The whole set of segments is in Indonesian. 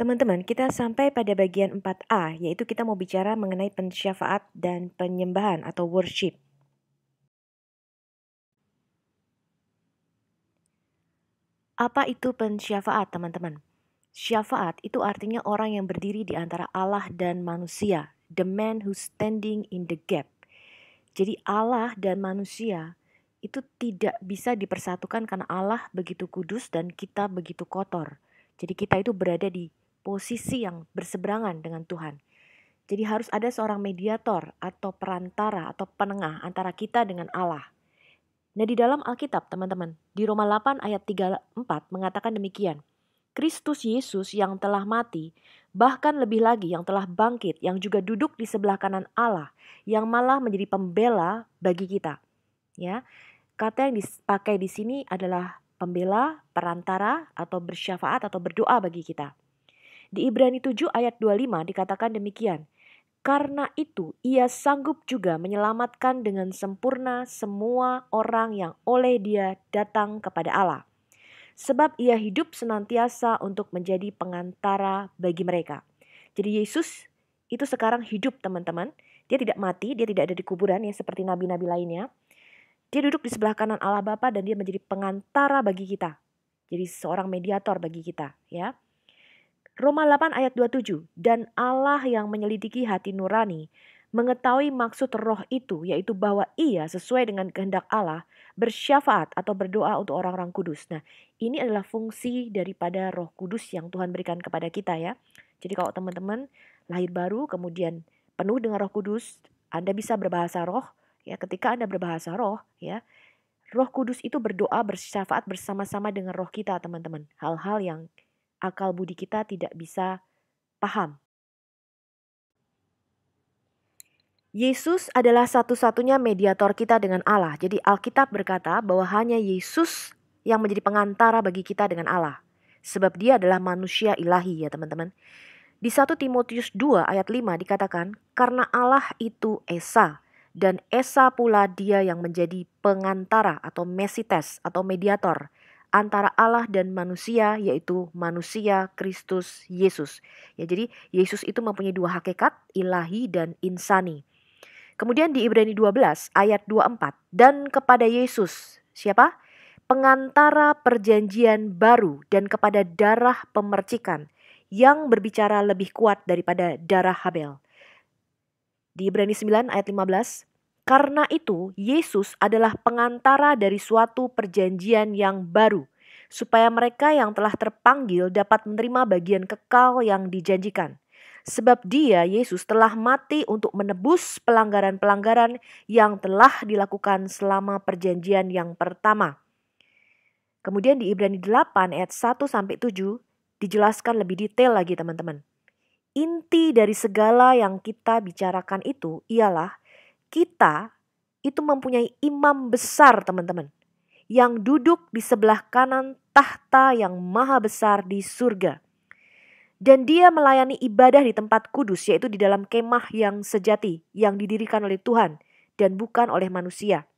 Teman-teman, kita sampai pada bagian 4A, yaitu kita mau bicara mengenai pensyafaat dan penyembahan atau worship. Apa itu pensyafaat, teman-teman? Syafaat itu artinya orang yang berdiri di antara Allah dan manusia, the man who's standing in the gap. Jadi Allah dan manusia itu tidak bisa dipersatukan karena Allah begitu kudus dan kita begitu kotor. Jadi kita itu berada di posisi yang berseberangan dengan Tuhan. Jadi harus ada seorang mediator atau perantara atau penengah antara kita dengan Allah. Nah, di dalam Alkitab, teman-teman, di Roma 8 ayat 34 mengatakan demikian. Kristus Yesus yang telah mati, bahkan lebih lagi yang telah bangkit, yang juga duduk di sebelah kanan Allah, yang malah menjadi pembela bagi kita. Ya, kata yang dipakai di sini adalah pembela, perantara, atau bersyafaat atau berdoa bagi kita. Di Ibrani 7 ayat 25 dikatakan demikian. Karena itu ia sanggup juga menyelamatkan dengan sempurna semua orang yang oleh dia datang kepada Allah. Sebab ia hidup senantiasa untuk menjadi pengantara bagi mereka. Jadi Yesus itu sekarang hidup, teman-teman. Dia tidak mati, dia tidak ada di kuburan ya seperti nabi-nabi lainnya. Dia duduk di sebelah kanan Allah Bapa dan dia menjadi pengantara bagi kita. Jadi seorang mediator bagi kita ya. Roma 8 ayat 27, dan Allah yang menyelidiki hati nurani, mengetahui maksud roh itu, yaitu bahwa ia sesuai dengan kehendak Allah, bersyafaat atau berdoa untuk orang-orang kudus. Nah, ini adalah fungsi daripada roh kudus yang Tuhan berikan kepada kita ya. Jadi kalau teman-teman lahir baru, kemudian penuh dengan roh kudus, Anda bisa berbahasa roh, ya ketika Anda berbahasa roh, ya roh kudus itu berdoa bersyafaat bersama-sama dengan roh kita teman-teman. Hal-hal yang akal budi kita tidak bisa paham. Yesus adalah satu-satunya mediator kita dengan Allah. Jadi Alkitab berkata bahwa hanya Yesus yang menjadi pengantara bagi kita dengan Allah. Sebab dia adalah manusia ilahi ya teman-teman. Di 1 Timotius 2 ayat 5 dikatakan, karena Allah itu Esa, dan Esa pula dia yang menjadi pengantara atau mesites atau mediator antara Allah dan manusia, yaitu manusia Kristus Yesus. Ya, jadi Yesus itu mempunyai dua hakikat, ilahi dan insani. Kemudian di Ibrani 12 ayat 24, dan kepada Yesus, siapa? Pengantara perjanjian baru dan kepada darah pemercikan yang berbicara lebih kuat daripada darah Habel. Di Ibrani 9 ayat 15, karena itu Yesus adalah pengantara dari suatu perjanjian yang baru, supaya mereka yang telah terpanggil dapat menerima bagian kekal yang dijanjikan. Sebab dia, Yesus, telah mati untuk menebus pelanggaran-pelanggaran yang telah dilakukan selama perjanjian yang pertama. Kemudian di Ibrani 8 ayat 1-7 dijelaskan lebih detail lagi teman-teman. Inti dari segala yang kita bicarakan itu ialah kita itu mempunyai imam besar teman-teman. Yang duduk di sebelah kanan tahta yang maha besar di surga. Dan dia melayani ibadah di tempat kudus, yaitu di dalam kemah yang sejati yang didirikan oleh Tuhan dan bukan oleh manusia.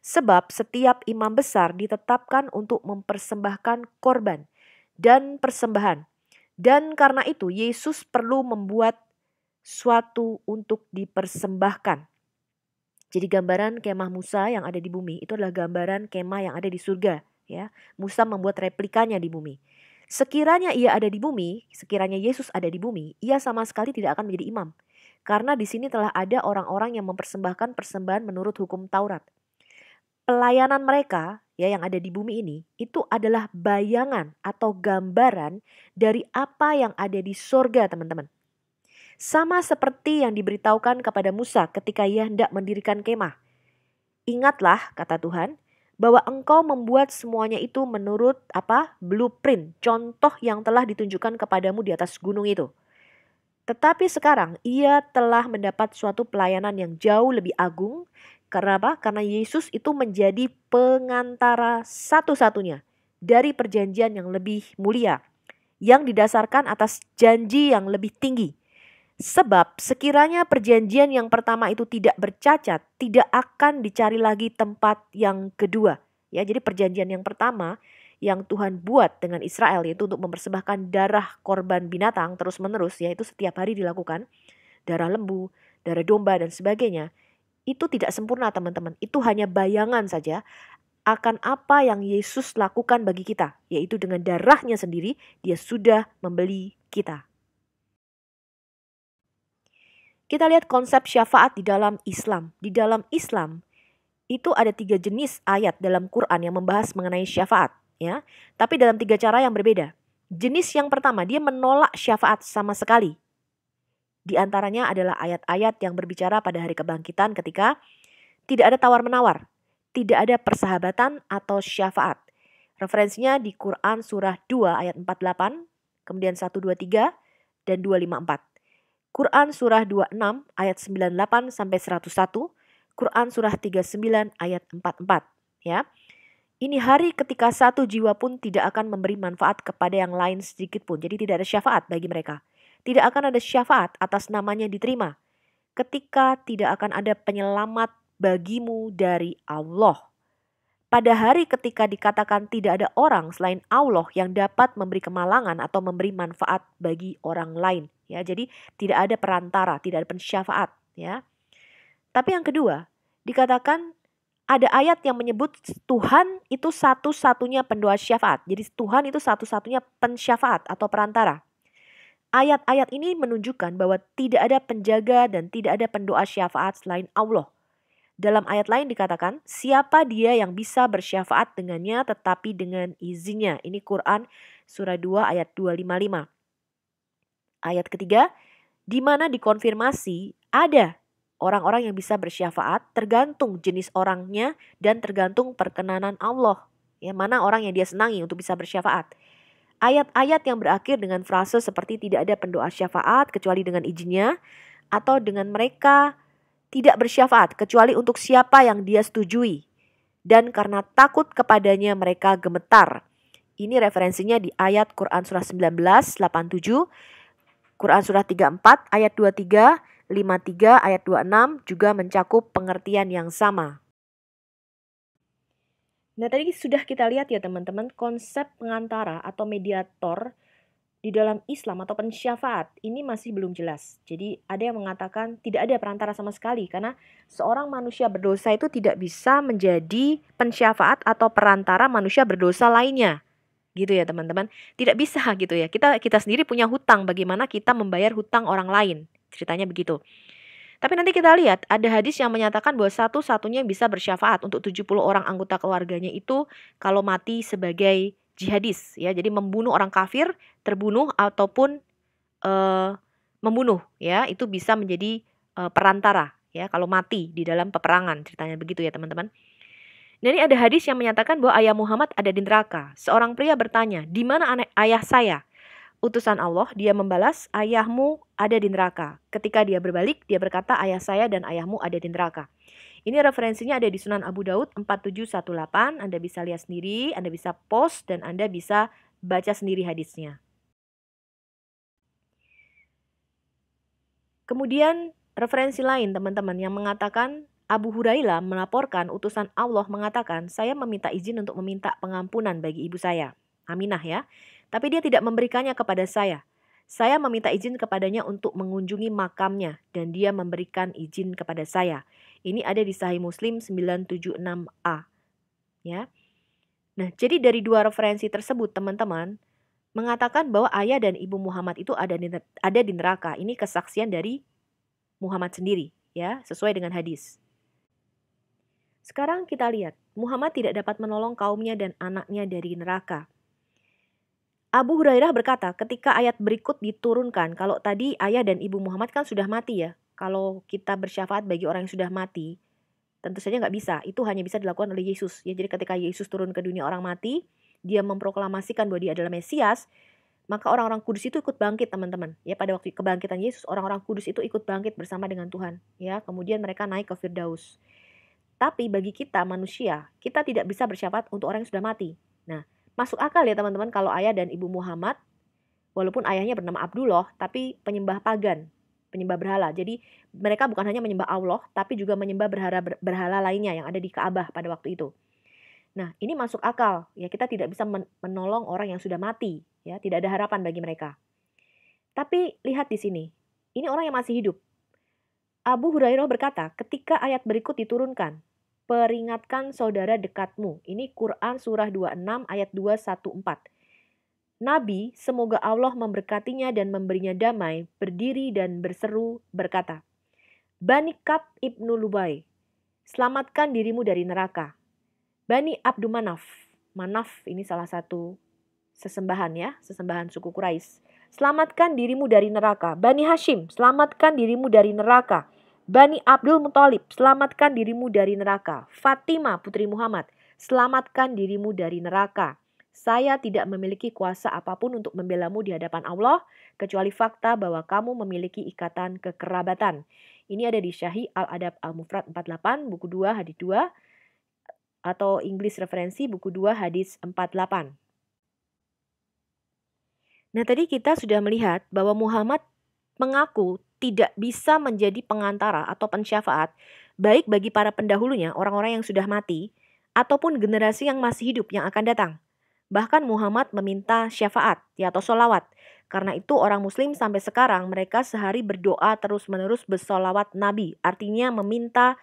Sebab setiap imam besar ditetapkan untuk mempersembahkan korban dan persembahan. Dan karena itu Yesus perlu membuat suatu untuk dipersembahkan. Jadi gambaran kemah Musa yang ada di bumi itu adalah gambaran kemah yang ada di surga. Ya, Musa membuat replikanya di bumi. Sekiranya ia ada di bumi, sekiranya Yesus ada di bumi, ia sama sekali tidak akan menjadi imam. Karena di sini telah ada orang-orang yang mempersembahkan persembahan menurut hukum Taurat. Pelayanan mereka ya yang ada di bumi ini itu adalah bayangan atau gambaran dari apa yang ada di surga teman-teman. Sama seperti yang diberitahukan kepada Musa ketika ia hendak mendirikan kemah. Ingatlah, kata Tuhan, bahwa engkau membuat semuanya itu menurut blueprint, contoh yang telah ditunjukkan kepadamu di atas gunung itu. Tetapi sekarang ia telah mendapat suatu pelayanan yang jauh lebih agung. Karena apa? Karena Yesus itu menjadi pengantara satu-satunya dari perjanjian yang lebih mulia, yang didasarkan atas janji yang lebih tinggi. Sebab sekiranya perjanjian yang pertama itu tidak bercacat, tidak akan dicari lagi tempat yang kedua. Ya, jadi perjanjian yang pertama yang Tuhan buat dengan Israel, yaitu untuk mempersembahkan darah korban binatang terus-menerus, yaitu setiap hari dilakukan, darah lembu, darah domba dan sebagainya, itu tidak sempurna teman-teman. Itu hanya bayangan saja akan apa yang Yesus lakukan bagi kita, yaitu dengan darahnya sendiri dia sudah membeli kita. Kita lihat konsep syafaat di dalam Islam. Di dalam Islam itu ada 3 jenis ayat dalam Quran yang membahas mengenai syafaat, ya. Tapi dalam 3 cara yang berbeda. Jenis yang pertama, dia menolak syafaat sama sekali. Di antaranya adalah ayat-ayat yang berbicara pada hari kebangkitan ketika tidak ada tawar-menawar, tidak ada persahabatan atau syafaat. Referensinya di Quran surah 2 ayat 48, kemudian 123 dan 254. Quran surah 26 ayat 98 sampai 101, Quran surah 39 ayat 44, ya. Ini hari ketika satu jiwa pun tidak akan memberi manfaat kepada yang lain sedikit pun. Jadi tidak ada syafaat bagi mereka. Tidak akan ada syafaat atas namanya diterima. Ketika tidak akan ada penyelamat bagimu dari Allah. Pada hari ketika dikatakan tidak ada orang selain Allah yang dapat memberi kemalangan atau memberi manfaat bagi orang lain. Ya, jadi tidak ada perantara, tidak ada pensyafaat. Ya. Tapi yang kedua, dikatakan ada ayat yang menyebut Tuhan itu satu-satunya pendoa syafaat. Jadi Tuhan itu satu-satunya pensyafaat atau perantara. Ayat-ayat ini menunjukkan bahwa tidak ada penjaga dan tidak ada pendoa syafaat selain Allah. Dalam ayat lain dikatakan, siapa dia yang bisa bersyafaat dengannya tetapi dengan izinnya. Ini Quran surah 2 ayat 255. Ayat ketiga, di mana dikonfirmasi ada orang-orang yang bisa bersyafaat tergantung jenis orangnya dan tergantung perkenanan Allah. Ya, mana orang yang dia senangi untuk bisa bersyafaat. Ayat-ayat yang berakhir dengan frase seperti tidak ada pendoa syafaat kecuali dengan izinnya atau dengan mereka tidak bersyafaat kecuali untuk siapa yang dia setujui. Dan karena takut kepadanya mereka gemetar. Ini referensinya di ayat Quran surah 19, 87, Quran surah 34, ayat 23, 53, ayat 26 juga mencakup pengertian yang sama. Nah, tadi sudah kita lihat ya teman-teman, konsep pengantara atau mediator di dalam Islam atau pensyafaat ini masih belum jelas. Jadi ada yang mengatakan tidak ada perantara sama sekali karena seorang manusia berdosa itu tidak bisa menjadi pensyafaat atau perantara manusia berdosa lainnya. Gitu ya teman-teman. Tidak bisa gitu ya. Kita sendiri punya hutang, bagaimana kita membayar hutang orang lain. Ceritanya begitu. Tapi nanti kita lihat ada hadis yang menyatakan bahwa satu-satunya bisa bersyafaat untuk 70 orang anggota keluarganya itu kalau mati sebagai jihadis ya. Jadi membunuh orang kafir, terbunuh ataupun membunuh ya, itu bisa menjadi perantara ya kalau mati di dalam peperangan. Ceritanya begitu ya teman-teman. Nah, ini ada hadis yang menyatakan bahwa ayah Muhammad ada di neraka. Seorang pria bertanya, "Di mana ayah saya?" Utusan Allah, dia membalas, "Ayahmu ada di neraka." Ketika dia berbalik, dia berkata, "Ayah saya dan ayahmu ada di neraka." Ini referensinya ada di Sunan Abu Daud 4718. Anda bisa lihat sendiri, Anda bisa post, dan Anda bisa baca sendiri hadisnya. Kemudian referensi lain teman-teman yang mengatakan Abu Hurairah melaporkan utusan Allah mengatakan, "Saya meminta izin untuk meminta pengampunan bagi ibu saya." Aminah ya. Tapi dia tidak memberikannya kepada saya. Saya meminta izin kepadanya untuk mengunjungi makamnya dan dia memberikan izin kepada saya. Ini ada di Sahih Muslim 976a. Ya. Nah, jadi dari dua referensi tersebut teman-teman mengatakan bahwa ayah dan ibu Muhammad itu ada di neraka. Ini kesaksian dari Muhammad sendiri ya, sesuai dengan hadis. Sekarang kita lihat, Muhammad tidak dapat menolong kaumnya dan anaknya dari neraka. Abu Hurairah berkata ketika ayat berikut diturunkan, kalau tadi ayah dan ibu Muhammad kan sudah mati ya. Kalau kita bersyafaat bagi orang yang sudah mati, tentu saja nggak bisa. Itu hanya bisa dilakukan oleh Yesus. Ya, jadi ketika Yesus turun ke dunia orang mati, dia memproklamasikan bahwa dia adalah Mesias, maka orang-orang kudus itu ikut bangkit teman-teman. Ya, pada waktu kebangkitan Yesus, orang-orang kudus itu ikut bangkit bersama dengan Tuhan. Ya, kemudian mereka naik ke Firdaus. Tapi bagi kita manusia, kita tidak bisa bersyafaat untuk orang yang sudah mati. Nah, masuk akal ya teman-teman kalau ayah dan ibu Muhammad, walaupun ayahnya bernama Abdullah, tapi penyembah pagan, penyembah berhala. Jadi mereka bukan hanya menyembah Allah, tapi juga menyembah berhala lainnya yang ada di Ka'bah pada waktu itu. Nah, ini masuk akal. Ya, kita tidak bisa menolong orang yang sudah mati. Ya, tidak ada harapan bagi mereka. Tapi lihat di sini. Ini orang yang masih hidup. Abu Hurairah berkata, ketika ayat berikut diturunkan, peringatkan saudara dekatmu. Ini Quran surah 26 ayat 214. Nabi, semoga Allah memberkatinya dan memberinya damai, berdiri dan berseru berkata, Bani Kab ibnu Lubai, selamatkan dirimu dari neraka. Bani Abdu Manaf, Manaf ini salah satu sesembahan ya, sesembahan suku Quraisy. Selamatkan dirimu dari neraka. Bani Hashim, selamatkan dirimu dari neraka. Bani Abdul Muthalib, selamatkan dirimu dari neraka. Fatimah putri Muhammad, selamatkan dirimu dari neraka. Saya tidak memiliki kuasa apapun untuk membelamu di hadapan Allah, kecuali fakta bahwa kamu memiliki ikatan kekerabatan. Ini ada di Syahih Al-Adab Al-Mufrad 48, buku 2, hadis 2, atau English referensi buku 2, hadis 48. Nah, tadi kita sudah melihat bahwa Muhammad mengaku tidak bisa menjadi pengantara atau pensyafaat, baik bagi para pendahulunya, orang-orang yang sudah mati, ataupun generasi yang masih hidup yang akan datang. Bahkan Muhammad meminta syafaat ya, atau solawat. Karena itu orang muslim sampai sekarang mereka sehari berdoa terus-menerus bersolawat Nabi. Artinya meminta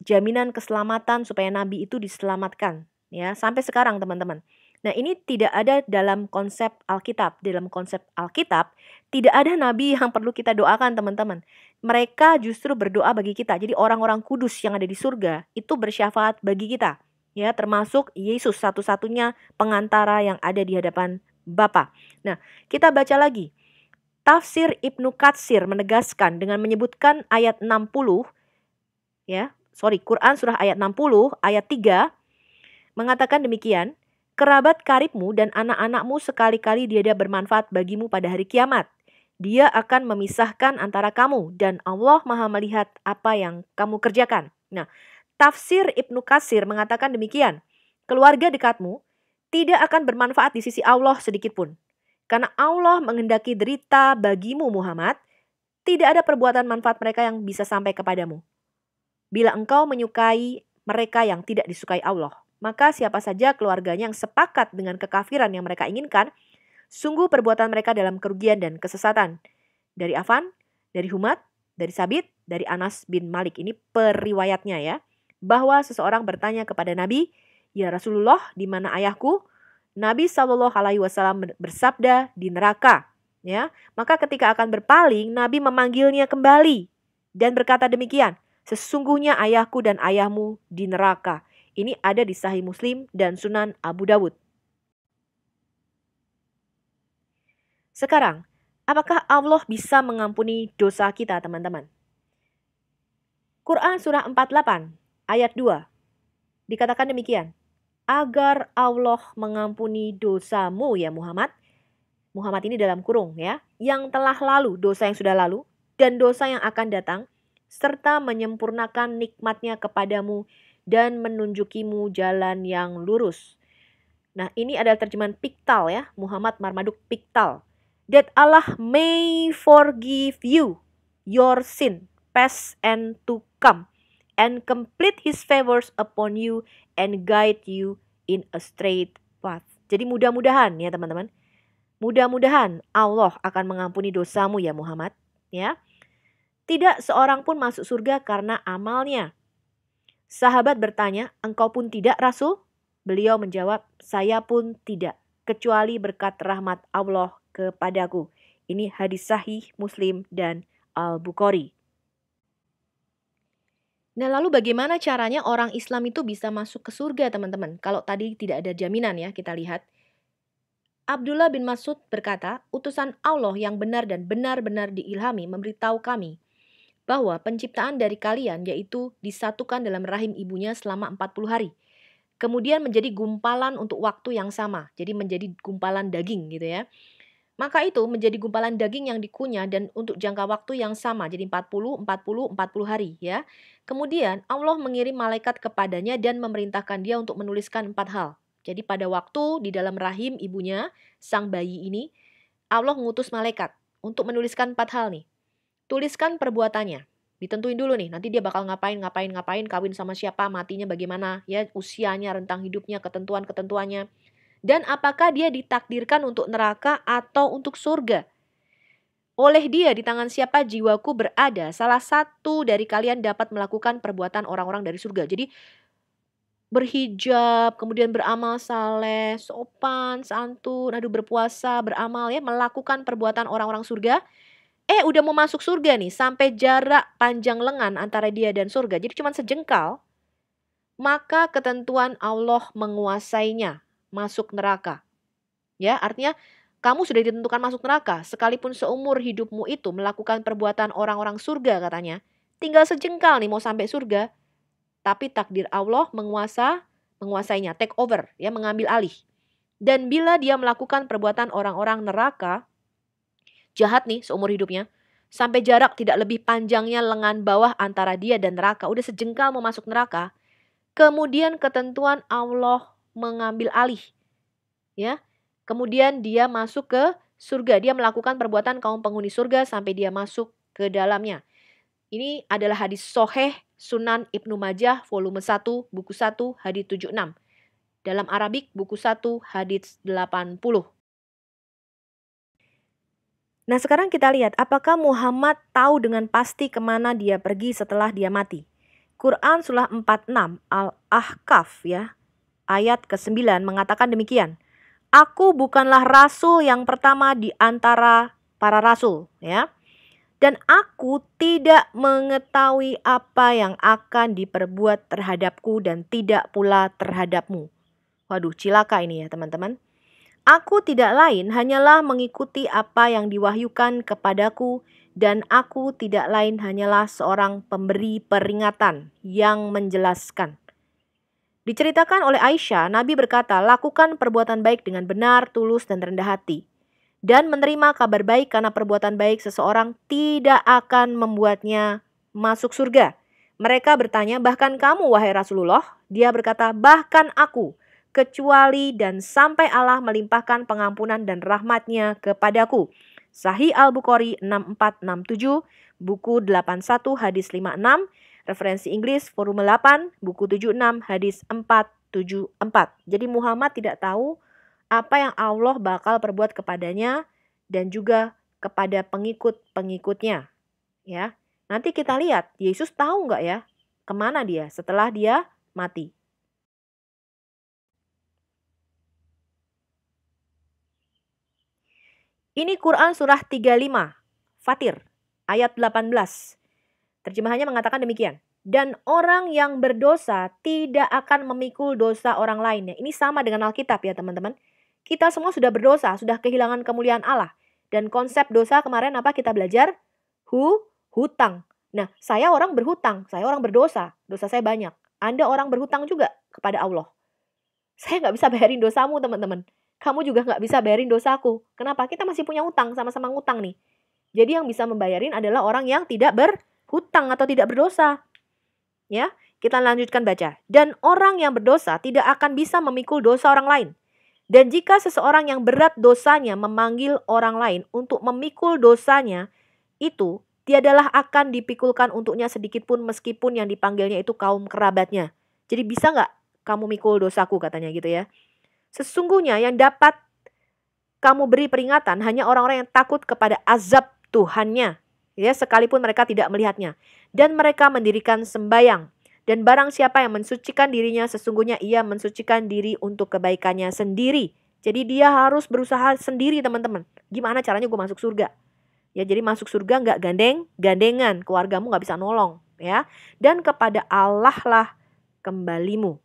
jaminan keselamatan supaya Nabi itu diselamatkan. Ya, sampai sekarang teman-teman. Nah, ini tidak ada dalam konsep Alkitab. Dalam konsep Alkitab, tidak ada nabi yang perlu kita doakan, teman-teman. Mereka justru berdoa bagi kita. Jadi orang-orang kudus yang ada di surga itu bersyafaat bagi kita. Ya, termasuk Yesus satu-satunya pengantara yang ada di hadapan Bapa. Nah, kita baca lagi. Tafsir Ibnu Katsir menegaskan dengan menyebutkan ayat 60, Quran surah ayat 60, ayat 3, mengatakan demikian, kerabat karibmu dan anak-anakmu sekali-kali dia bermanfaat bagimu pada hari kiamat. Dia akan memisahkan antara kamu dan Allah Maha melihat apa yang kamu kerjakan. Nah, tafsir Ibnu Katsir mengatakan demikian. Keluarga dekatmu tidak akan bermanfaat di sisi Allah sedikit pun. Karena Allah menghendaki derita bagimu Muhammad, tidak ada perbuatan manfaat mereka yang bisa sampai kepadamu. Bila engkau menyukai mereka yang tidak disukai Allah, maka siapa saja keluarganya yang sepakat dengan kekafiran yang mereka inginkan, sungguh perbuatan mereka dalam kerugian dan kesesatan. Dari Affan, dari Humad, dari Sabit, dari Anas bin Malik. Ini periwayatnya ya. Bahwa seseorang bertanya kepada Nabi, ya Rasulullah, di mana ayahku? Nabi SAW bersabda, di neraka. Ya, maka ketika akan berpaling, Nabi memanggilnya kembali dan berkata demikian, sesungguhnya ayahku dan ayahmu di neraka. Ini ada di Sahih Muslim dan Sunan Abu Dawud. Sekarang, apakah Allah bisa mengampuni dosa kita, teman-teman? Quran surah 48 ayat 2 dikatakan demikian, agar Allah mengampuni dosamu ya Muhammad. Muhammad ini dalam kurung ya, yang telah lalu, dosa yang sudah lalu, dan dosa yang akan datang, serta menyempurnakan nikmatnya kepadamu dan menunjukimu jalan yang lurus. Nah, ini adalah terjemahan Piktal ya, Muhammad Marmaduk Piktal. That Allah may forgive you your sin, past and to come, and complete His favors upon you and guide you in a straight path. Jadi mudah-mudahan ya teman-teman, mudah-mudahan Allah akan mengampuni dosamu ya Muhammad. Ya, tidak seorang pun masuk surga karena amalnya. Sahabat bertanya, engkau pun tidak Rasul? Beliau menjawab, saya pun tidak, kecuali berkat rahmat Allah kepadaku. Ini hadis sahih Muslim dan Al-Bukhari. Nah, lalu bagaimana caranya orang Islam itu bisa masuk ke surga, teman-teman? Kalau tadi tidak ada jaminan ya, kita lihat. Abdullah bin Mas'ud berkata, utusan Allah yang benar dan benar-benar diilhami memberitahu kami bahwa penciptaan dari kalian yaitu disatukan dalam rahim ibunya selama 40 hari. Kemudian menjadi gumpalan untuk waktu yang sama. Jadi menjadi gumpalan daging gitu ya. Maka itu menjadi gumpalan daging yang dikunyah dan untuk jangka waktu yang sama. Jadi 40 hari ya. Kemudian Allah mengirim malaikat kepadanya dan memerintahkan dia untuk menuliskan 4 hal. Jadi pada waktu di dalam rahim ibunya, sang bayi ini, Allah mengutus malaikat untuk menuliskan 4 hal nih. Tuliskan perbuatannya. Ditentuin dulu nih, nanti dia bakal ngapain, kawin sama siapa, matinya bagaimana, ya, usianya, rentang hidupnya, ketentuan-ketentuannya. Dan apakah dia ditakdirkan untuk neraka atau untuk surga. Oleh dia di tangan siapa jiwaku berada, salah satu dari kalian dapat melakukan perbuatan orang-orang dari surga. Jadi berhijab, kemudian beramal saleh, sopan, santun, berpuasa, beramal ya, melakukan perbuatan orang-orang surga. Udah mau masuk surga nih, sampai jarak panjang lengan antara dia dan surga. Jadi cuma sejengkal, maka ketentuan Allah menguasainya masuk neraka. Ya, artinya kamu sudah ditentukan masuk neraka, sekalipun seumur hidupmu itu melakukan perbuatan orang-orang surga katanya. Tinggal sejengkal nih mau sampai surga, tapi takdir Allah menguasainya, take over, ya, mengambil alih. Dan bila dia melakukan perbuatan orang-orang neraka, jahat nih seumur hidupnya, sampai jarak tidak lebih panjangnya lengan bawah antara dia dan neraka, udah sejengkal mau masuk neraka, kemudian ketentuan Allah mengambil alih, ya. Kemudian dia masuk ke surga, dia melakukan perbuatan kaum penghuni surga sampai dia masuk ke dalamnya. Ini adalah hadis Sahih Sunan Ibnu Majah volume 1 buku 1 hadis 76. Dalam Arabik buku 1 hadis 80. Nah, sekarang kita lihat apakah Muhammad tahu dengan pasti kemana dia pergi setelah dia mati. Quran surah 46 Al-Ahqaf, ya, ayat ke-9 mengatakan demikian. Aku bukanlah rasul yang pertama di antara para rasul, ya. Dan aku tidak mengetahui apa yang akan diperbuat terhadapku dan tidak pula terhadapmu. Waduh, cilaka ini ya teman-teman. Aku tidak lain hanyalah mengikuti apa yang diwahyukan kepadaku, dan aku tidak lain hanyalah seorang pemberi peringatan yang menjelaskan. Diceritakan oleh Aisyah, Nabi berkata, lakukan perbuatan baik dengan benar, tulus, dan rendah hati. Dan menerima kabar baik karena perbuatan baik seseorang tidak akan membuatnya masuk surga. Mereka bertanya, bahkan kamu wahai Rasulullah? Dia berkata, bahkan aku, kecuali dan sampai Allah melimpahkan pengampunan dan rahmatnya kepadaku. Sahih Al-Bukhari 6467, buku 81 hadis 56, referensi Inggris volume 8, buku 76 hadis 474. Jadi Muhammad tidak tahu apa yang Allah bakal perbuat kepadanya dan juga kepada pengikut-pengikutnya. Ya, nanti kita lihat Yesus tahu nggak ya kemana dia setelah dia mati. Ini Quran surah 35, Fatir, ayat 18. Terjemahannya mengatakan demikian. Dan orang yang berdosa tidak akan memikul dosa orang lainnya. Ini sama dengan Alkitab ya teman-teman. Kita semua sudah berdosa, sudah kehilangan kemuliaan Allah. Dan konsep dosa kemarin apa kita belajar? Hutang. Nah, saya orang berhutang, saya orang berdosa. Dosa saya banyak. Anda orang berhutang juga kepada Allah. Saya nggak bisa bayarin dosamu teman-teman. Kamu juga nggak bisa bayarin dosaku. Kenapa? Kita masih punya hutang, sama-sama ngutang nih. Jadi yang bisa membayarin adalah orang yang tidak berhutang atau tidak berdosa. Ya, kita lanjutkan baca. Dan orang yang berdosa tidak akan bisa memikul dosa orang lain. Dan jika seseorang yang berat dosanya memanggil orang lain untuk memikul dosanya, itu tiadalah akan dipikulkan untuknya sedikit pun meskipun yang dipanggilnya itu kaum kerabatnya. Jadi bisa nggak kamu mikul dosaku katanya gitu ya. Sesungguhnya yang dapat kamu beri peringatan hanya orang-orang yang takut kepada azab Tuhannya. Ya, sekalipun mereka tidak melihatnya. Dan mereka mendirikan sembayang. Dan barang siapa yang mensucikan dirinya, sesungguhnya ia mensucikan diri untuk kebaikannya sendiri. Jadi dia harus berusaha sendiri teman-teman. Gimana caranya gue masuk surga? Ya, jadi masuk surga nggak gandengan. Keluargamu nggak bisa nolong. Ya, dan kepada Allah lah kembalimu.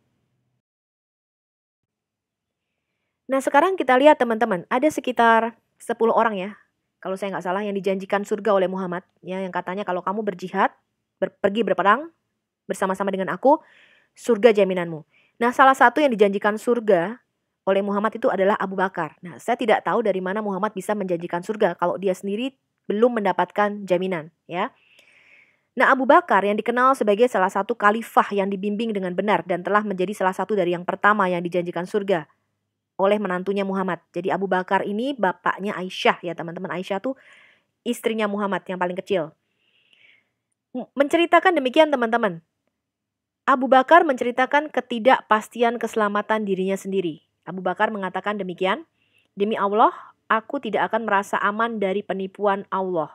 Nah sekarang kita lihat teman-teman. Ada sekitar 10 orang ya. Kalau saya nggak salah yang dijanjikan surga oleh Muhammad. Ya, yang katanya kalau kamu berjihad, pergi berperang, bersama-sama dengan aku, surga jaminanmu. Nah, salah satu yang dijanjikan surga oleh Muhammad itu adalah Abu Bakar. Nah, saya tidak tahu dari mana Muhammad bisa menjanjikan surga kalau dia sendiri belum mendapatkan jaminan, ya. Nah, Abu Bakar yang dikenal sebagai salah satu khalifah yang dibimbing dengan benar dan telah menjadi salah satu dari yang pertama yang dijanjikan surga oleh menantunya Muhammad. Jadi Abu Bakar ini bapaknya Aisyah ya, teman-teman. Aisyah tuh istrinya Muhammad yang paling kecil. menceritakan demikian teman-teman. Abu Bakar menceritakan ketidakpastian keselamatan dirinya sendiri. Abu Bakar mengatakan demikian, "Demi Allah, aku tidak akan merasa aman dari penipuan Allah.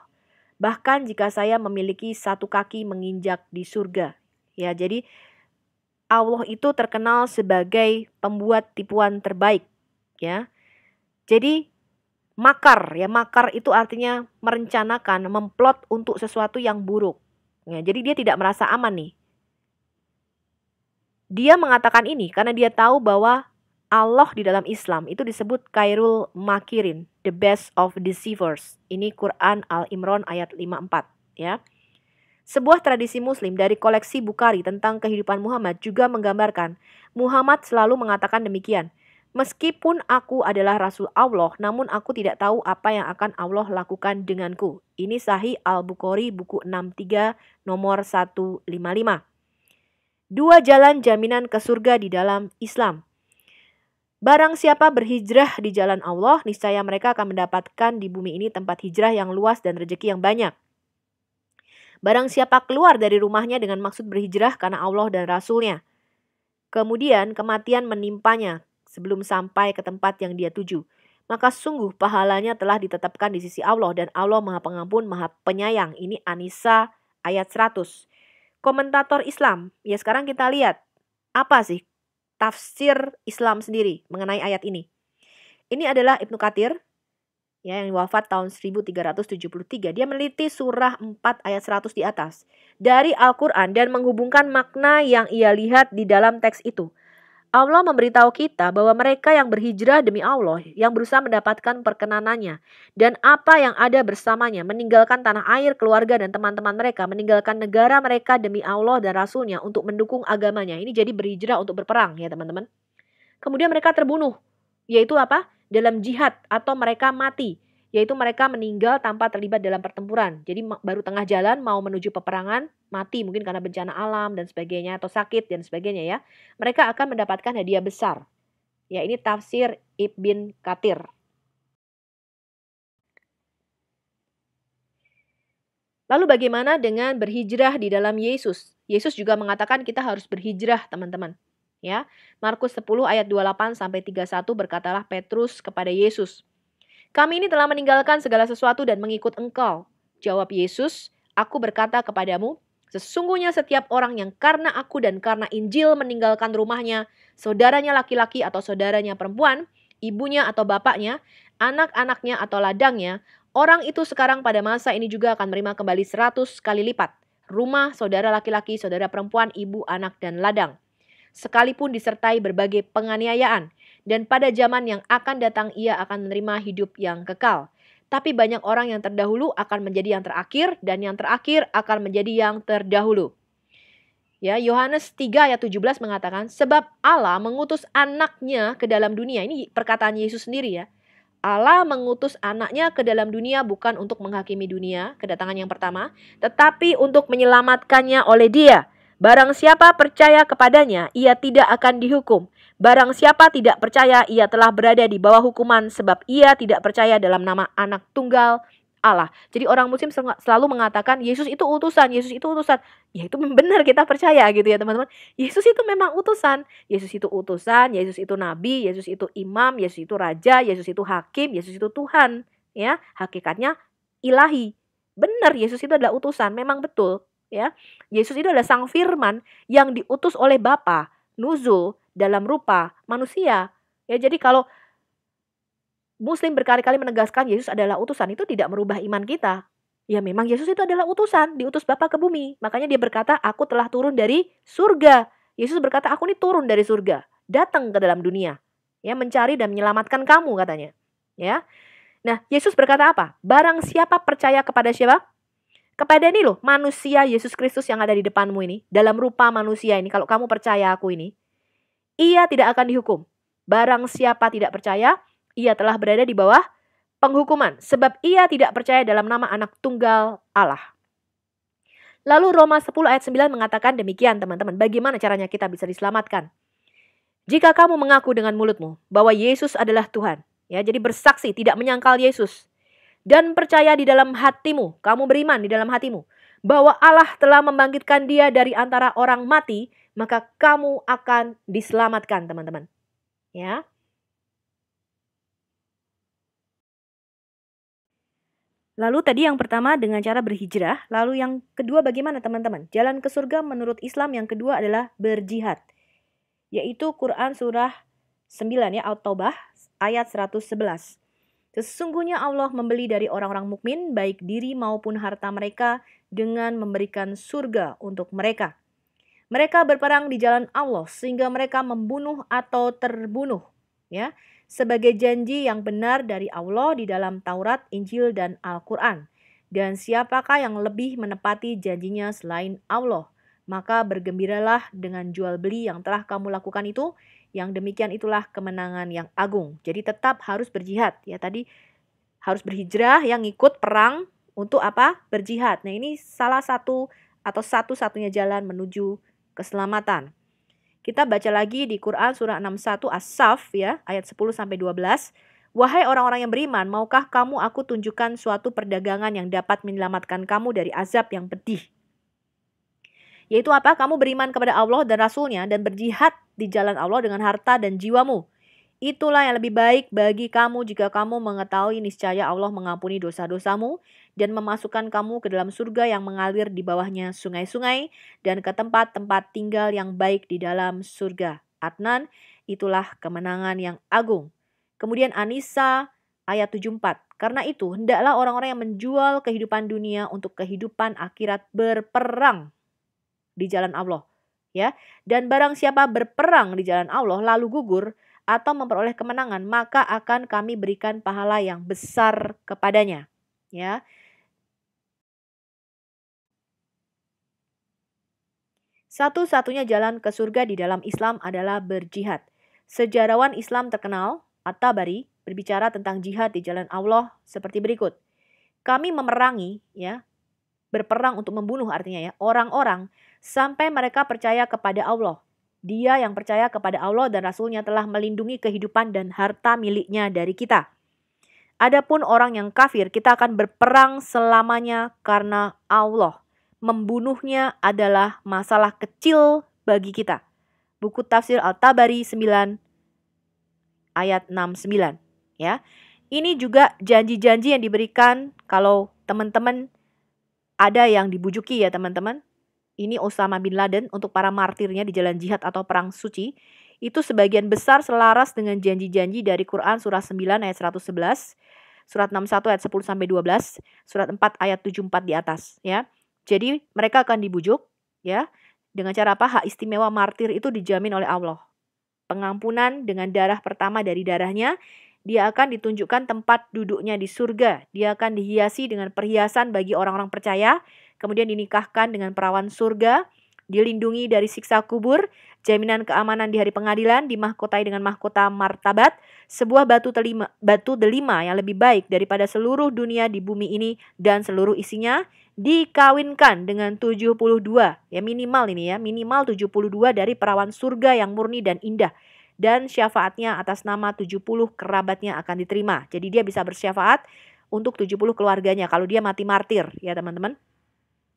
Bahkan jika saya memiliki satu kaki menginjak di surga." Ya, jadi Allah itu terkenal sebagai pembuat tipuan terbaik, ya. Jadi makar itu artinya merencanakan, memplot untuk sesuatu yang buruk. Ya, jadi dia tidak merasa aman nih. Dia mengatakan ini karena dia tahu bahwa Allah di dalam Islam itu disebut Khairul Makirin, the best of deceivers. Ini Quran Al-Imran ayat 54, ya. Sebuah tradisi Muslim dari koleksi Bukhari tentang kehidupan Muhammad juga menggambarkan Muhammad selalu mengatakan demikian. "Meskipun aku adalah Rasul Allah, namun aku tidak tahu apa yang akan Allah lakukan denganku." Ini Sahih Al-Bukhari buku 63 nomor 155. Dua jalan jaminan ke surga di dalam Islam. Barang siapa berhijrah di jalan Allah, niscaya mereka akan mendapatkan di bumi ini tempat hijrah yang luas dan rezeki yang banyak. Barang siapa keluar dari rumahnya dengan maksud berhijrah karena Allah dan Rasul-Nya, kemudian kematian menimpanya sebelum sampai ke tempat yang dia tuju, maka sungguh pahalanya telah ditetapkan di sisi Allah dan Allah Maha Pengampun, Maha Penyayang. Ini An-Nisa ayat 100. Komentator Islam, ya sekarang kita lihat apa sih tafsir Islam sendiri mengenai ayat ini. Ini adalah Ibnu Katsir, ya, yang wafat tahun 1373. Dia meneliti surah 4 ayat 100 di atas dari Al-Quran dan menghubungkan makna yang ia lihat di dalam teks itu. Allah memberitahu kita bahwa mereka yang berhijrah demi Allah, yang berusaha mendapatkan perkenanannya, dan apa yang ada bersamanya, meninggalkan tanah air, keluarga, dan teman-teman mereka, meninggalkan negara mereka demi Allah dan Rasul-Nya untuk mendukung agamanya. Ini jadi berhijrah untuk berperang, ya teman-teman. Kemudian mereka terbunuh, yaitu apa? Dalam jihad, atau mereka mati, yaitu mereka meninggal tanpa terlibat dalam pertempuran. Jadi baru tengah jalan mau menuju peperangan, mati mungkin karena bencana alam dan sebagainya, atau sakit dan sebagainya, ya. Mereka akan mendapatkan hadiah besar. Ya, ini tafsir Ibn Katsir. Lalu bagaimana dengan berhijrah di dalam Yesus? Yesus juga mengatakan kita harus berhijrah, teman-teman. Ya, Markus 10 ayat 28 sampai 31 berkatalah Petrus kepada Yesus, "Kami ini telah meninggalkan segala sesuatu dan mengikut Engkau." Jawab Yesus, "Aku berkata kepadamu, sesungguhnya setiap orang yang karena aku dan karena Injil meninggalkan rumahnya, saudaranya laki-laki atau saudaranya perempuan, ibunya atau bapaknya, anak-anaknya atau ladangnya, orang itu sekarang pada masa ini juga akan menerima kembali 100 kali lipat. Rumah, saudara laki-laki, saudara perempuan, ibu, anak, dan ladang. Sekalipun disertai berbagai penganiayaan. Dan pada zaman yang akan datang ia akan menerima hidup yang kekal. Tapi banyak orang yang terdahulu akan menjadi yang terakhir, dan yang terakhir akan menjadi yang terdahulu." Ya, Yohanes 3 ayat 17 mengatakan, "Sebab Allah mengutus anaknya ke dalam dunia." Ini perkataan Yesus sendiri, ya. Allah mengutus anaknya ke dalam dunia bukan untuk menghakimi dunia, kedatangan yang pertama, tetapi untuk menyelamatkannya oleh Dia. Barang siapa percaya kepadanya, ia tidak akan dihukum. Barang siapa tidak percaya, ia telah berada di bawah hukuman sebab ia tidak percaya dalam nama Anak Tunggal Allah. Jadi orang Muslim selalu mengatakan Yesus itu utusan, Yesus itu utusan. Ya itu benar, kita percaya gitu ya teman-teman. Yesus itu memang utusan. Yesus itu utusan, Yesus itu nabi, Yesus itu imam, Yesus itu raja, Yesus itu hakim, Yesus itu Tuhan. Ya, hakikatnya ilahi. Benar, Yesus itu adalah utusan, memang betul. Ya, Yesus itu adalah sang firman yang diutus oleh Bapa, nuzul dalam rupa manusia. Ya, jadi kalau Muslim berkali-kali menegaskan Yesus adalah utusan, itu tidak merubah iman kita. Ya memang Yesus itu adalah utusan, diutus Bapa ke bumi. Makanya dia berkata, "Aku telah turun dari surga." Yesus berkata, "Aku ini turun dari surga, datang ke dalam dunia, ya, mencari dan menyelamatkan kamu," katanya. Ya. Nah, Yesus berkata apa? Barang siapa percaya kepada siapa? Kepada ini loh, manusia Yesus Kristus yang ada di depanmu ini, dalam rupa manusia ini, kalau kamu percaya aku ini, ia tidak akan dihukum. Barang siapa tidak percaya, ia telah berada di bawah penghukuman, sebab ia tidak percaya dalam nama Anak Tunggal Allah. Lalu Roma 10 ayat 9 mengatakan demikian, teman-teman. Bagaimana caranya kita bisa diselamatkan? "Jika kamu mengaku dengan mulutmu bahwa Yesus adalah Tuhan," ya, jadi bersaksi tidak menyangkal Yesus, "dan percaya di dalam hatimu," kamu beriman di dalam hatimu, bahwa Allah telah membangkitkan dia dari antara orang mati, maka kamu akan diselamatkan, teman-teman. Ya. Lalu tadi yang pertama dengan cara berhijrah, lalu yang kedua bagaimana teman-teman? Jalan ke surga menurut Islam yang kedua adalah berjihad. Yaitu Quran surah 9 ya, At-Taubah ayat 111. Sesungguhnya Allah membeli dari orang-orang mukmin baik diri maupun harta mereka dengan memberikan surga untuk mereka. Mereka berperang di jalan Allah sehingga mereka membunuh atau terbunuh, ya, sebagai janji yang benar dari Allah di dalam Taurat, Injil, dan Al-Quran. Dan siapakah yang lebih menepati janjinya selain Allah? Maka bergembiralah dengan jual beli yang telah kamu lakukan itu. Yang demikian itulah kemenangan yang agung. Jadi tetap harus berjihad. Ya, tadi harus berhijrah yang ikut perang untuk apa? Berjihad. Nah, ini salah satu atau satu-satunya jalan menuju keselamatan. Kita baca lagi di Quran surah 61 As-Saff ya, ayat 10 sampai 12. Wahai orang-orang yang beriman, maukah kamu aku tunjukkan suatu perdagangan yang dapat menyelamatkan kamu dari azab yang pedih? Yaitu apa? Kamu beriman kepada Allah dan Rasul-Nya dan berjihad di jalan Allah dengan harta dan jiwamu. Itulah yang lebih baik bagi kamu jika kamu mengetahui niscaya Allah mengampuni dosa-dosamu dan memasukkan kamu ke dalam surga yang mengalir di bawahnya sungai-sungai dan ke tempat-tempat tinggal yang baik di dalam surga. Adnan, itulah kemenangan yang agung. Kemudian An-Nisa ayat 74. Karena itu, hendaklah orang-orang yang menjual kehidupan dunia untuk kehidupan akhirat berperang di jalan Allah. Ya, dan barang siapa berperang di jalan Allah lalu gugur atau memperoleh kemenangan, maka akan kami berikan pahala yang besar kepadanya. Ya. Satu-satunya jalan ke surga di dalam Islam adalah berjihad. Sejarawan Islam terkenal, At-Tabari, berbicara tentang jihad di jalan Allah seperti berikut. Kami memerangi, ya, berperang untuk membunuh artinya ya, orang-orang sampai mereka percaya kepada Allah. Dia yang percaya kepada Allah dan Rasul-Nya telah melindungi kehidupan dan harta miliknya dari kita. Adapun orang yang kafir, kita akan berperang selamanya karena Allah. Membunuhnya adalah masalah kecil bagi kita. Buku tafsir Al-Tabari 9 ayat 69. Ya. Ini juga janji-janji yang diberikan kalau teman-teman ada yang dibujuki ya teman-teman. Ini Osama bin Laden untuk para martirnya di jalan jihad atau perang suci. Itu sebagian besar selaras dengan janji-janji dari Quran surah 9 ayat 111, surat 61 ayat 10 sampai 12, surat 4 ayat 74 di atas ya. Jadi mereka akan dibujuk ya. Dengan cara apa? Hak istimewa martir itu dijamin oleh Allah. Pengampunan dengan darah pertama dari darahnya. Dia akan ditunjukkan tempat duduknya di surga. Dia akan dihiasi dengan perhiasan bagi orang-orang percaya. Kemudian dinikahkan dengan perawan surga. Dilindungi dari siksa kubur. Jaminan keamanan di hari pengadilan. Dimahkotai dengan mahkota martabat. Sebuah batu delima yang lebih baik daripada seluruh dunia di bumi ini dan seluruh isinya. Dikawinkan dengan 72. Ya minimal ini ya. Minimal 72 dari perawan surga yang murni dan indah. Dan syafaatnya atas nama 70 kerabatnya akan diterima. Jadi dia bisa bersyafaat untuk 70 keluarganya kalau dia mati martir ya teman-teman.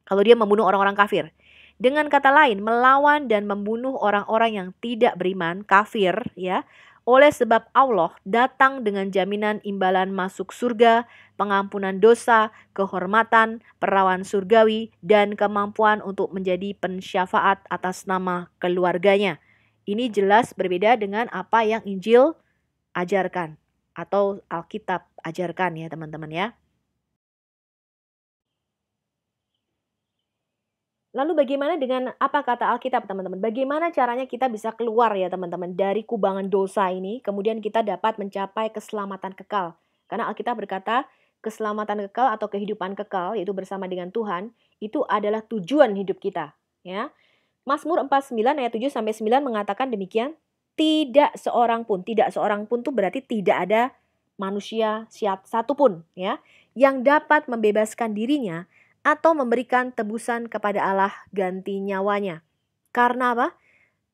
Kalau dia membunuh orang-orang kafir. Dengan kata lain, melawan dan membunuh orang-orang yang tidak beriman, kafir ya. Oleh sebab Allah datang dengan jaminan imbalan masuk surga, pengampunan dosa, kehormatan, perawan surgawi, dan kemampuan untuk menjadi pensyafaat atas nama keluarganya. Ini jelas berbeda dengan apa yang Injil ajarkan atau Alkitab ajarkan ya teman-teman ya. Lalu bagaimana dengan apa kata Alkitab teman-teman? Bagaimana caranya kita bisa keluar ya teman-teman dari kubangan dosa ini, kemudian kita dapat mencapai keselamatan kekal. Karena Alkitab berkata keselamatan kekal atau kehidupan kekal yaitu bersama dengan Tuhan itu adalah tujuan hidup kita ya. Mazmur 49 ayat 7 sampai 9 mengatakan demikian, tidak seorang pun tuh berarti tidak ada manusia satupun ya yang dapat membebaskan dirinya atau memberikan tebusan kepada Allah ganti nyawanya. Karena apa?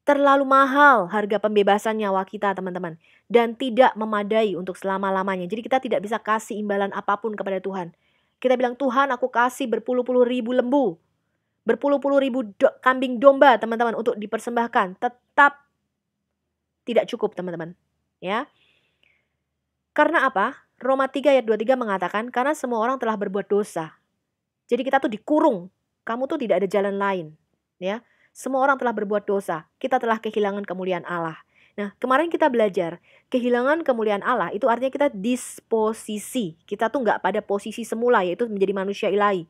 Terlalu mahal harga pembebasan nyawa kita teman-teman dan tidak memadai untuk selama-lamanya. Jadi kita tidak bisa kasih imbalan apapun kepada Tuhan. Kita bilang, Tuhan aku kasih berpuluh-puluh ribu lembu, berpuluh-puluh ribu kambing domba teman-teman untuk dipersembahkan. Tetap tidak cukup teman-teman. Ya. Karena apa? Roma 3 ayat 23 mengatakan, karena semua orang telah berbuat dosa. Jadi kita tuh dikurung. Kamu tuh tidak ada jalan lain. Ya. Semua orang telah berbuat dosa. Kita telah kehilangan kemuliaan Allah. Nah, kemarin kita belajar, kehilangan kemuliaan Allah itu artinya kita disposisi. Kita tuh nggak pada posisi semula, yaitu menjadi manusia ilahi.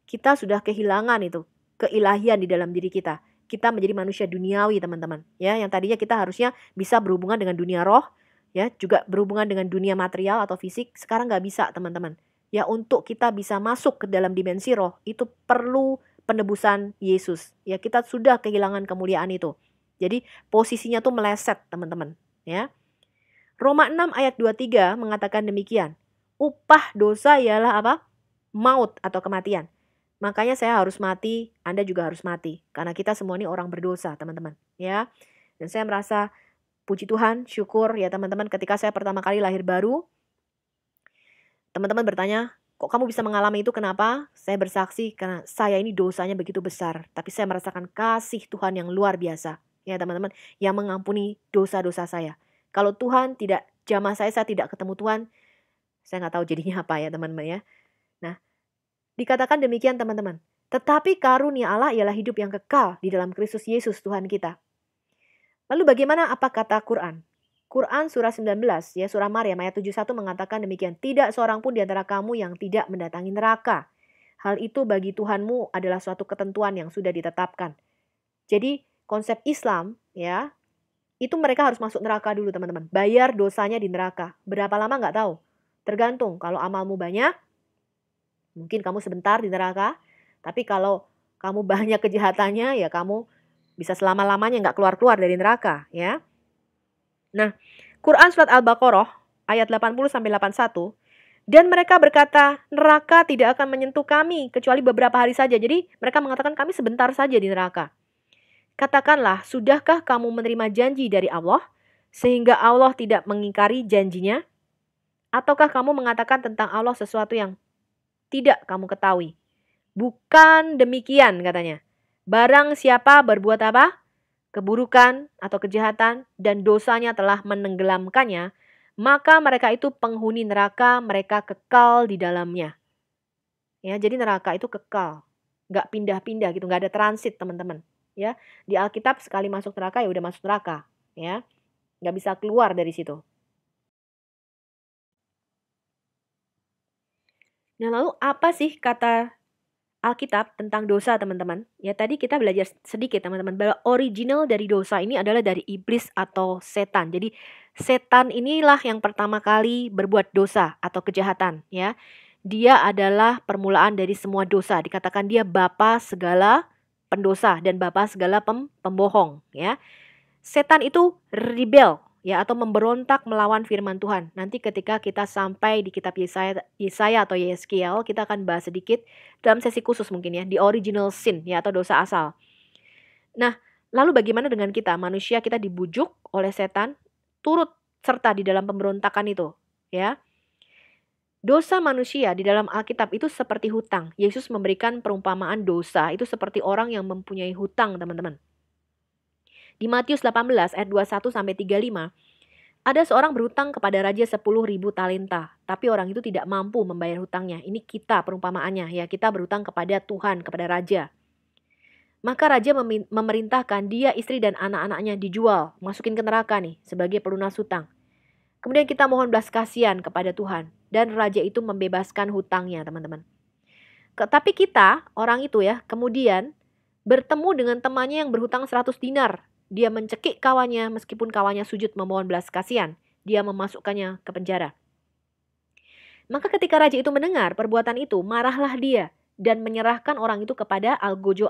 Kita sudah kehilangan itu, keilahian di dalam diri kita. Kita menjadi manusia duniawi, teman-teman. Ya, yang tadinya kita harusnya bisa berhubungan dengan dunia roh, ya, juga berhubungan dengan dunia material atau fisik. Sekarang nggak bisa, teman-teman. Ya, untuk kita bisa masuk ke dalam dimensi roh, itu perlu penebusan Yesus. Ya, kita sudah kehilangan kemuliaan itu. Jadi posisinya tuh meleset, teman-teman. Ya. Roma 6 ayat 23 mengatakan demikian. Upah dosa ialah apa? Maut atau kematian. Makanya saya harus mati, Anda juga harus mati. Karena kita semua ini orang berdosa, teman-teman. Ya. Dan saya merasa puji Tuhan, syukur ya teman-teman, ketika saya pertama kali lahir baru, teman-teman bertanya, kok kamu bisa mengalami itu, kenapa? Saya bersaksi karena saya ini dosanya begitu besar. Tapi saya merasakan kasih Tuhan yang luar biasa. Ya teman-teman, yang mengampuni dosa-dosa saya. Kalau Tuhan tidak jamah saya tidak ketemu Tuhan, saya nggak tahu jadinya apa ya teman-teman ya. Nah, dikatakan demikian teman-teman. Tetapi karunia Allah ialah hidup yang kekal di dalam Kristus Yesus Tuhan kita. Lalu bagaimana apa kata Quran? Quran surah 19 ya, surah Maryam ayat 71 mengatakan demikian. Tidak seorang pun di antara kamu yang tidak mendatangi neraka. Hal itu bagi Tuhanmu adalah suatu ketentuan yang sudah ditetapkan. Jadi konsep Islam ya, itu mereka harus masuk neraka dulu teman-teman. Bayar dosanya di neraka. Berapa lama nggak tahu. Tergantung, kalau amalmu banyak, mungkin kamu sebentar di neraka. Tapi kalau kamu banyak kejahatannya, ya kamu bisa selama-lamanya nggak keluar-keluar dari neraka. Ya. Nah, Quran surat Al-Baqarah ayat 80-81. Dan mereka berkata, neraka tidak akan menyentuh kami kecuali beberapa hari saja. Jadi mereka mengatakan kami sebentar saja di neraka. Katakanlah, sudahkah kamu menerima janji dari Allah sehingga Allah tidak mengingkari janjinya? Ataukah kamu mengatakan tentang Allah sesuatu yang tidak kamu ketahui? Bukan demikian katanya. Barang siapa berbuat apa? Keburukan atau kejahatan dan dosanya telah menenggelamkannya, maka mereka itu penghuni neraka, mereka kekal di dalamnya. Ya, jadi neraka itu kekal. Nggak pindah-pindah gitu, nggak ada transit teman-teman. Ya, di Alkitab sekali masuk neraka ya udah masuk neraka, ya, nggak bisa keluar dari situ. Nah lalu apa sih kata Alkitab tentang dosa teman-teman? Ya tadi kita belajar sedikit teman-teman bahwa original dari dosa ini adalah dari iblis atau setan. Jadi setan inilah yang pertama kali berbuat dosa atau kejahatan, ya. Dia adalah permulaan dari semua dosa. Dikatakan dia bapa segala pendosa dan bapa segala pembohong, ya. Setan itu rebel ya atau memberontak melawan firman Tuhan. Nanti ketika kita sampai di kitab Yesaya atau Yeskiel, kita akan bahas sedikit dalam sesi khusus mungkin ya, di original sin ya atau dosa asal. Nah, lalu bagaimana dengan kita? Manusia kita dibujuk oleh setan turut serta di dalam pemberontakan itu, ya. Dosa manusia di dalam Alkitab itu seperti hutang. Yesus memberikan perumpamaan dosa itu seperti orang yang mempunyai hutang, teman-teman. Di Matius 18 ayat 21 sampai 35, ada seorang berhutang kepada raja 10.000 talenta, tapi orang itu tidak mampu membayar hutangnya. Ini kita perumpamaannya, ya kita berhutang kepada Tuhan, kepada raja. Maka raja memerintahkan dia, istri dan anak-anaknya dijual, masukin ke neraka nih sebagai pelunas hutang. Kemudian kita mohon belas kasihan kepada Tuhan dan raja itu membebaskan hutangnya, teman-teman. Tapi kita, orang itu ya, kemudian bertemu dengan temannya yang berhutang 100 dinar. Dia mencekik kawannya meskipun kawannya sujud memohon belas kasihan. Dia memasukkannya ke penjara. Maka ketika raja itu mendengar perbuatan itu, marahlah dia dan menyerahkan orang itu kepada algojo,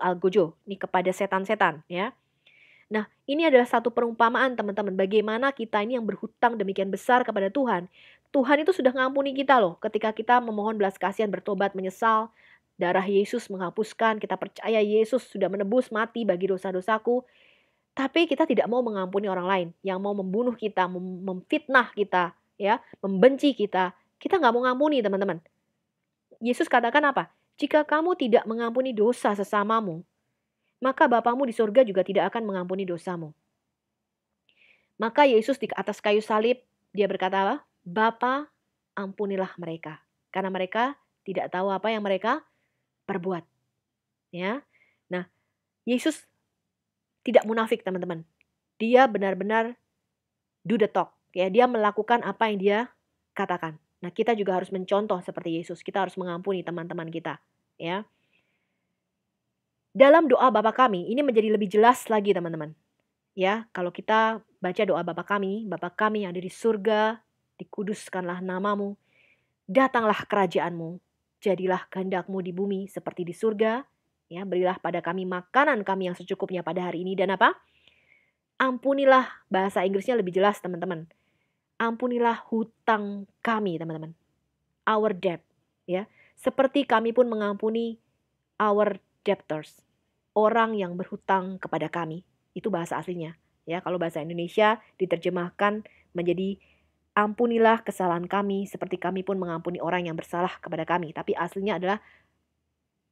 ini kepada setan-setan, ya. Nah, ini adalah satu perumpamaan teman-teman, bagaimana kita ini yang berhutang demikian besar kepada Tuhan. Tuhan itu sudah ngampuni kita loh, ketika kita memohon belas kasihan, bertobat, menyesal. Darah Yesus menghapuskan, kita percaya Yesus sudah menebus mati bagi dosa-dosaku. Tapi kita tidak mau mengampuni orang lain yang mau membunuh kita, memfitnah kita, ya, membenci kita. Kita nggak mau ngampuni teman-teman. Yesus katakan apa? Jika kamu tidak mengampuni dosa sesamamu, maka Bapamu di surga juga tidak akan mengampuni dosamu. Maka Yesus di atas kayu salib, dia berkata apa? Bapa, ampunilah mereka. Karena mereka tidak tahu apa yang mereka perbuat. Ya. Nah, Yesus tidak munafik, teman-teman. Dia benar-benar do the talk. Ya, dia melakukan apa yang dia katakan. Nah, kita juga harus mencontoh seperti Yesus. Kita harus mengampuni teman-teman kita. Ya. Dalam doa Bapa kami, ini menjadi lebih jelas lagi, teman-teman. Ya, kalau kita baca doa Bapa kami yang ada di surga, dikuduskanlah namamu, datanglah kerajaanmu, jadilah kehendakmu di bumi seperti di surga. Ya, berilah pada kami makanan kami yang secukupnya pada hari ini. Dan apa? Ampunilah, bahasa Inggrisnya lebih jelas, teman-teman. Ampunilah hutang kami, teman-teman. Our debt. Ya, seperti kami pun mengampuni our debtors. Orang yang berhutang kepada kami. Itu bahasa aslinya. Ya, kalau bahasa Indonesia diterjemahkan menjadi ampunilah kesalahan kami seperti kami pun mengampuni orang yang bersalah kepada kami. Tapi aslinya adalah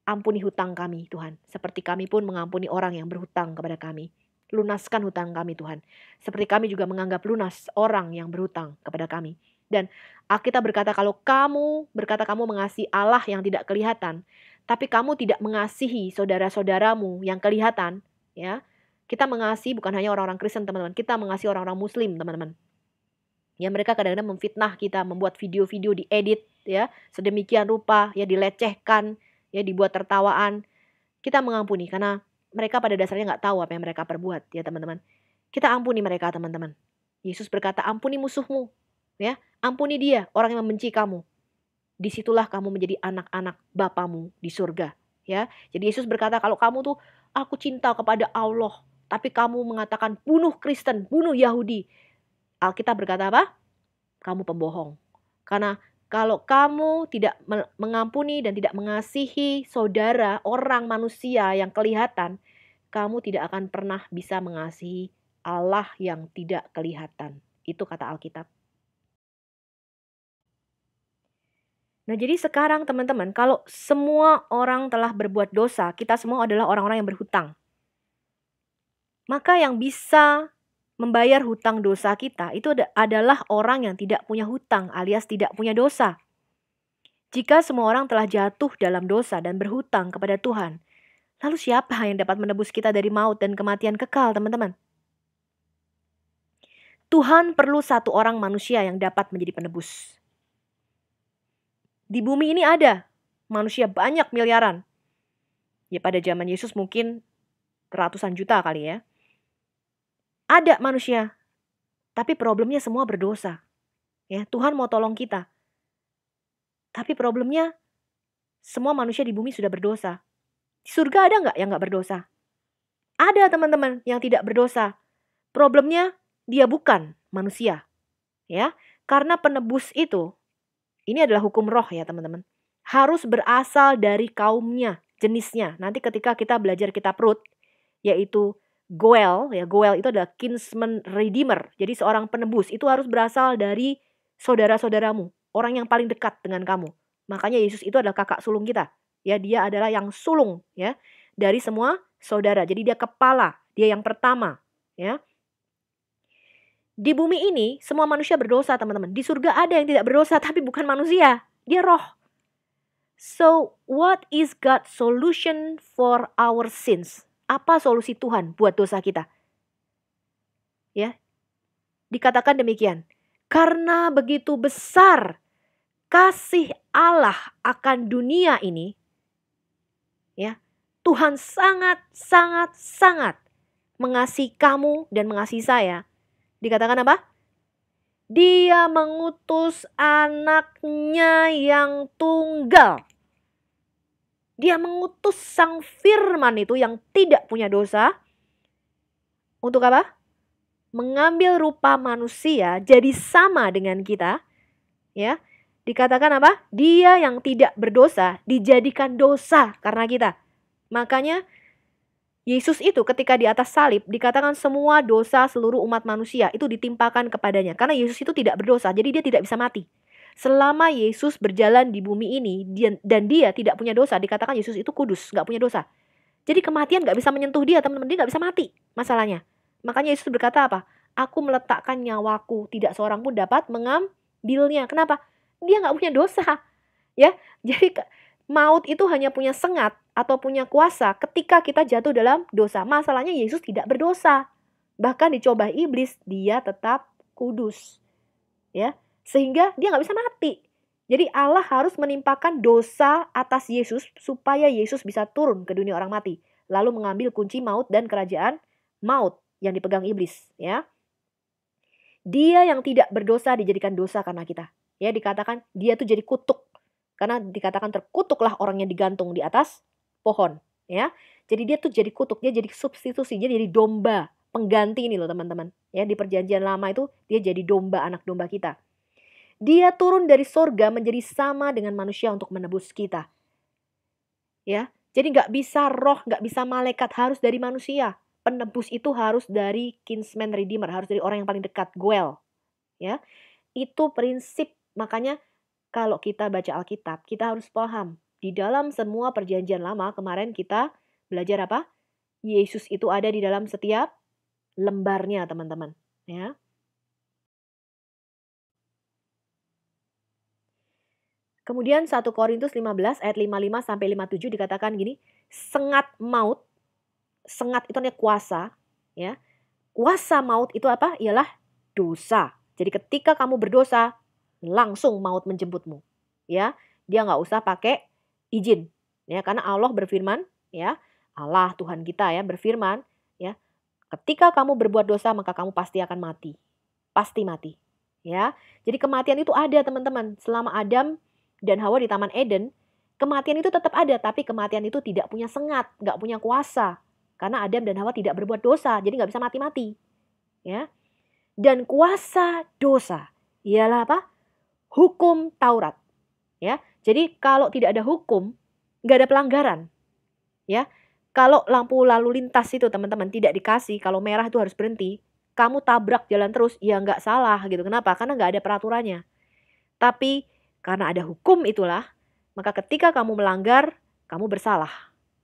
ampuni hutang kami, Tuhan. Seperti kami pun mengampuni orang yang berhutang kepada kami. Lunaskan hutang kami, Tuhan. Seperti kami juga menganggap lunas orang yang berhutang kepada kami. Dan Alkitab berkata kalau kamu berkata kamu mengasihi Allah yang tidak kelihatan, tapi kamu tidak mengasihi saudara-saudaramu yang kelihatan, ya. Kita mengasihi bukan hanya orang-orang Kristen, teman-teman. Kita mengasihi orang-orang Muslim, teman-teman. Ya, mereka kadang-kadang memfitnah kita, membuat video-video diedit, ya, sedemikian rupa, ya, dilecehkan, ya, dibuat tertawaan. Kita mengampuni karena mereka pada dasarnya nggak tahu apa yang mereka perbuat, ya teman-teman. Kita ampuni mereka, teman-teman. Yesus berkata, ampuni musuhmu, ya, ampuni dia, orang yang membenci kamu. Disitulah kamu menjadi anak-anak Bapamu di surga, ya. Jadi Yesus berkata, kalau kamu tuh, aku cinta kepada Allah, tapi kamu mengatakan bunuh Kristen, bunuh Yahudi. Alkitab berkata apa? Kamu pembohong. Karena kalau kamu tidak mengampuni dan tidak mengasihi saudara, orang manusia yang kelihatan, kamu tidak akan pernah bisa mengasihi Allah yang tidak kelihatan. Itu kata Alkitab. Nah, jadi sekarang teman-teman, kalau semua orang telah berbuat dosa, kita semua adalah orang-orang yang berhutang. Maka yang bisa membayar hutang dosa kita itu adalah orang yang tidak punya hutang alias tidak punya dosa. Jika semua orang telah jatuh dalam dosa dan berhutang kepada Tuhan, lalu siapa yang dapat menebus kita dari maut dan kematian kekal, teman-teman? Tuhan perlu satu orang manusia yang dapat menjadi penebus. Di bumi ini ada manusia banyak miliaran. Ya, pada zaman Yesus mungkin ratusan juta kali ya. Ada manusia, tapi problemnya semua berdosa. Ya, Tuhan mau tolong kita. Tapi problemnya semua manusia di bumi sudah berdosa. Di surga ada nggak yang nggak berdosa? Ada, teman-teman, yang tidak berdosa. Problemnya dia bukan manusia. Ya, karena penebus itu, ini adalah hukum roh ya teman-teman, harus berasal dari kaumnya, jenisnya. Nanti ketika kita belajar kitab Rut, yaitu Goel, ya Goel itu adalah kinsman redeemer. Jadi seorang penebus itu harus berasal dari saudara-saudaramu, orang yang paling dekat dengan kamu. Makanya Yesus itu adalah kakak sulung kita. Ya, dia adalah yang sulung ya dari semua saudara. Jadi dia kepala, dia yang pertama, ya. Di bumi ini semua manusia berdosa, teman-teman. Di surga ada yang tidak berdosa tapi bukan manusia, dia roh. So, what is God's solution for our sins? Apa solusi Tuhan buat dosa kita? Ya. Dikatakan demikian. Karena begitu besar kasih Allah akan dunia ini, ya, Tuhan sangat mengasihi kamu dan mengasihi saya. Dikatakan apa? Dia mengutus anaknya yang tunggal. Dia mengutus sang firman itu yang tidak punya dosa. Untuk apa? Mengambil rupa manusia jadi sama dengan kita. Ya. Dikatakan apa? Dia yang tidak berdosa dijadikan dosa karena kita. Makanya Yesus itu ketika di atas salib dikatakan semua dosa seluruh umat manusia itu ditimpakan kepadanya. Karena Yesus itu tidak berdosa, jadi dia tidak bisa mati. Selama Yesus berjalan di bumi ini dan dia tidak punya dosa, dikatakan Yesus itu kudus, nggak punya dosa. Jadi kematian nggak bisa menyentuh dia, teman-teman. Dia nggak bisa mati masalahnya. Makanya Yesus berkata apa? Aku meletakkan nyawaku, tidak seorang pun dapat mengambilnya. Kenapa? Dia nggak punya dosa. Ya, jadi maut itu hanya punya sengat atau punya kuasa ketika kita jatuh dalam dosa. Masalahnya Yesus tidak berdosa. Bahkan dicoba iblis, dia tetap kudus. Ya, sehingga dia nggak bisa mati. Jadi Allah harus menimpakan dosa atas Yesus supaya Yesus bisa turun ke dunia orang mati. Lalu mengambil kunci maut dan kerajaan maut yang dipegang iblis. Ya, dia yang tidak berdosa dijadikan dosa karena kita. Ya, dikatakan dia tuh jadi kutuk. Karena dikatakan terkutuklah orang yang digantung di atas pohon. Ya, jadi dia tuh jadi kutuk, dia jadi substitusi, dia jadi domba pengganti ini loh teman-teman. Ya, di perjanjian lama itu dia jadi domba, anak domba kita. Dia turun dari sorga menjadi sama dengan manusia untuk menebus kita. Ya, jadi nggak bisa roh, nggak bisa malaikat, harus dari manusia. Penebus itu harus dari kinsman redeemer, harus dari orang yang paling dekat, Goel. Ya, itu prinsip. Makanya kalau kita baca Alkitab, kita harus paham. Di dalam semua perjanjian lama, kemarin kita belajar apa? Yesus itu ada di dalam setiap lembarnya, teman-teman. Ya. Kemudian 1 Korintus 15 ayat 55 sampai 57 dikatakan gini, sengat maut, sengat itu artinya kuasa, ya. Kuasa maut itu apa? Ialah dosa. Jadi ketika kamu berdosa, langsung maut menjemputmu. Ya, dia nggak usah pakai izin, ya, karena Allah berfirman, ya, Allah Tuhan kita ya berfirman, ya, ketika kamu berbuat dosa maka kamu pasti akan mati, pasti mati, ya. Jadi kematian itu ada teman-teman. Selama Adam dan Hawa di Taman Eden, kematian itu tetap ada, tapi kematian itu tidak punya sengat, nggak punya kuasa, karena Adam dan Hawa tidak berbuat dosa, jadi nggak bisa mati-mati, ya. Dan kuasa dosa ialah apa? Hukum Taurat. Ya, jadi kalau tidak ada hukum, nggak ada pelanggaran. Ya, kalau lampu lalu lintas itu teman-teman tidak dikasih, kalau merah itu harus berhenti, kamu tabrak jalan terus, ya nggak salah gitu. Kenapa? Karena nggak ada peraturannya. Tapi karena ada hukum itulah, maka ketika kamu melanggar, kamu bersalah.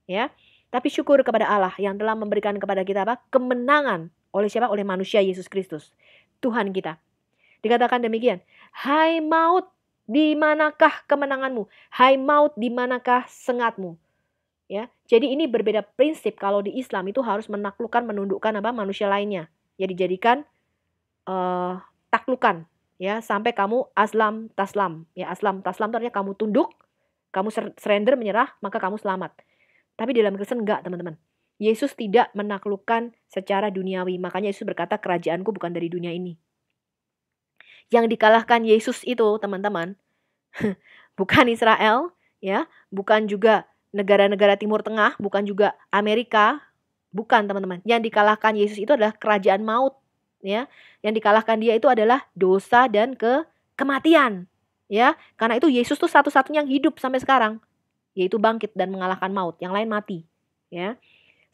Ya, tapi syukur kepada Allah yang telah memberikan kepada kita apa? Kemenangan. Oleh siapa? Oleh manusia Yesus Kristus, Tuhan kita. Dikatakan demikian, hai maut, di manakah kemenanganmu? Hai maut, di manakah sengatmu? Ya, jadi ini berbeda prinsip. Kalau di Islam itu harus menaklukkan, menundukkan apa manusia lainnya. Ya dijadikan taklukan. Ya, sampai kamu aslam taslam. Ya, aslam taslam itu artinya kamu tunduk, kamu surrender, menyerah, maka kamu selamat. Tapi dalam Kristen enggak, teman-teman. Yesus tidak menaklukkan secara duniawi. Makanya Yesus berkata, kerajaanku bukan dari dunia ini. Yang dikalahkan Yesus itu, teman-teman, bukan Israel, ya, bukan juga negara-negara Timur Tengah, bukan juga Amerika, bukan teman-teman. Yang dikalahkan Yesus itu adalah kerajaan maut, ya. Yang dikalahkan dia itu adalah dosa dan kematian, ya. Karena itu Yesus tuh satu-satunya yang hidup sampai sekarang, yaitu bangkit dan mengalahkan maut. Yang lain mati, ya.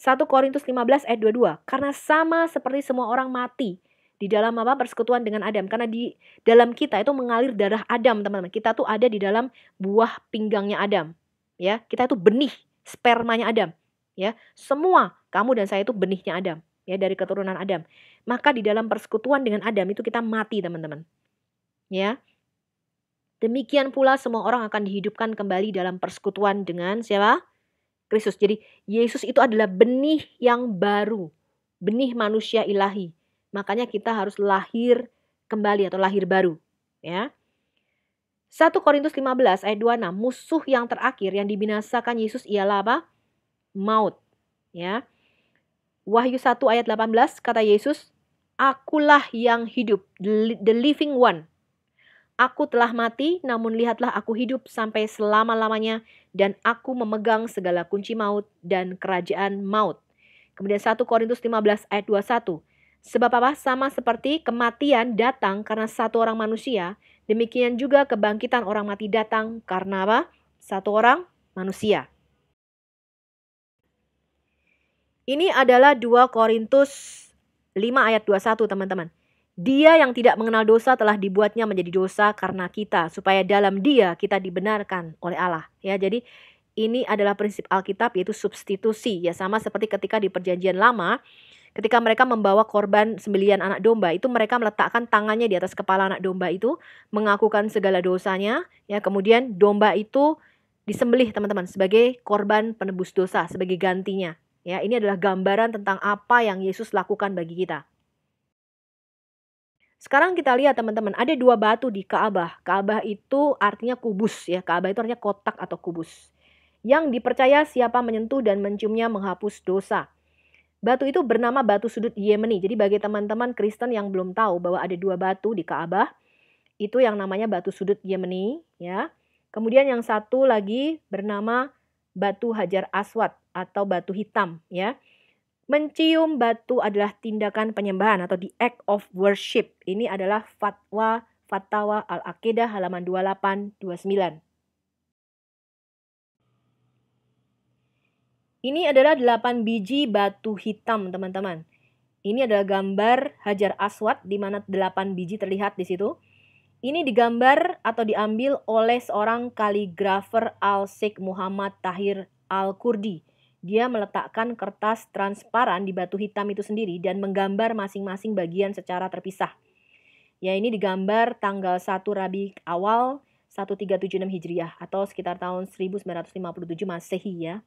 1 Korintus 15 ayat 22. Karena sama seperti semua orang mati di dalam apa persekutuan dengan Adam, karena di dalam kita itu mengalir darah Adam, teman-teman. Kita tuh ada di dalam buah pinggangnya Adam, ya. Kita itu benih spermanya Adam, ya. Semua kamu dan saya itu benihnya Adam, ya, dari keturunan Adam. Maka di dalam persekutuan dengan Adam itu kita mati, teman-teman, ya. Demikian pula semua orang akan dihidupkan kembali dalam persekutuan dengan siapa? Kristus. Jadi Yesus itu adalah benih yang baru, benih manusia ilahi. Makanya kita harus lahir kembali atau lahir baru, ya. 1 Korintus 15 ayat 26, musuh yang terakhir yang dibinasakan Yesus ialah apa? Maut, ya. Wahyu 1 ayat 18 kata Yesus, akulah yang hidup, the living one. Aku telah mati, namun lihatlah aku hidup sampai selama-lamanya, dan aku memegang segala kunci maut dan kerajaan maut. Kemudian 1 Korintus 15 ayat 21. Sebab apa? Sama seperti kematian datang karena satu orang manusia, demikian juga kebangkitan orang mati datang karena apa? Satu orang manusia. Ini adalah 2 Korintus 5 ayat 21, teman-teman. Dia yang tidak mengenal dosa telah dibuatnya menjadi dosa karena kita, supaya dalam Dia kita dibenarkan oleh Allah. Ya, jadi ini adalah prinsip Alkitab, yaitu substitusi. Ya, sama seperti ketika di Perjanjian Lama, ketika mereka membawa korban sembelihan anak domba, itu mereka meletakkan tangannya di atas kepala anak domba itu, mengakukan segala dosanya. Ya, kemudian domba itu disembelih, teman-teman, sebagai korban penebus dosa, sebagai gantinya. Ya, ini adalah gambaran tentang apa yang Yesus lakukan bagi kita. Sekarang kita lihat, teman-teman, ada 2 batu di Ka'bah. Ka'bah itu artinya kubus, ya. Ka'bah itu artinya kotak atau kubus. Yang dipercaya siapa menyentuh dan menciumnya menghapus dosa. Batu itu bernama batu sudut Yemeni. Jadi bagi teman-teman Kristen yang belum tahu bahwa ada 2 batu di Ka'bah, itu yang namanya batu sudut Yemeni, ya. Kemudian yang satu lagi bernama batu Hajar Aswad atau batu hitam, ya. Mencium batu adalah tindakan penyembahan atau the act of worship. Ini adalah Fatwa Al-Aqidah halaman 2829. Ini adalah 8 biji batu hitam, teman-teman. Ini adalah gambar Hajar Aswad di mana 8 biji terlihat di situ. Ini digambar atau diambil oleh seorang kaligrafer Al-Sheikh Muhammad Tahir Al-Kurdi. Dia meletakkan kertas transparan di batu hitam itu sendiri dan menggambar masing-masing bagian secara terpisah. Ya, ini digambar tanggal 1 Rabiul Awal 1376 Hijriah atau sekitar tahun 1957 Masehi, ya.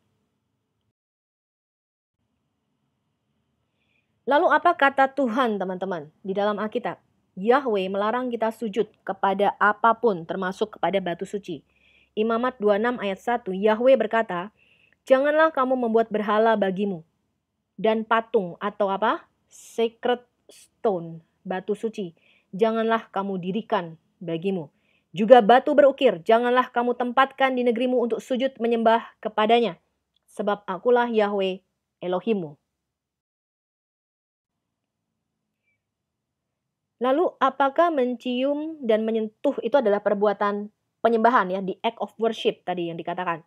Lalu apa kata Tuhan, teman-teman, di dalam Alkitab? Yahweh melarang kita sujud kepada apapun termasuk kepada batu suci. Imamat 26 ayat 1, Yahweh berkata, janganlah kamu membuat berhala bagimu dan patung atau apa? Sacred stone, batu suci. Janganlah kamu dirikan bagimu. Juga batu berukir, janganlah kamu tempatkan di negerimu untuk sujud menyembah kepadanya. Sebab akulah Yahweh Elohimmu. Lalu apakah mencium dan menyentuh itu adalah perbuatan penyembahan, ya, the act of worship tadi yang dikatakan.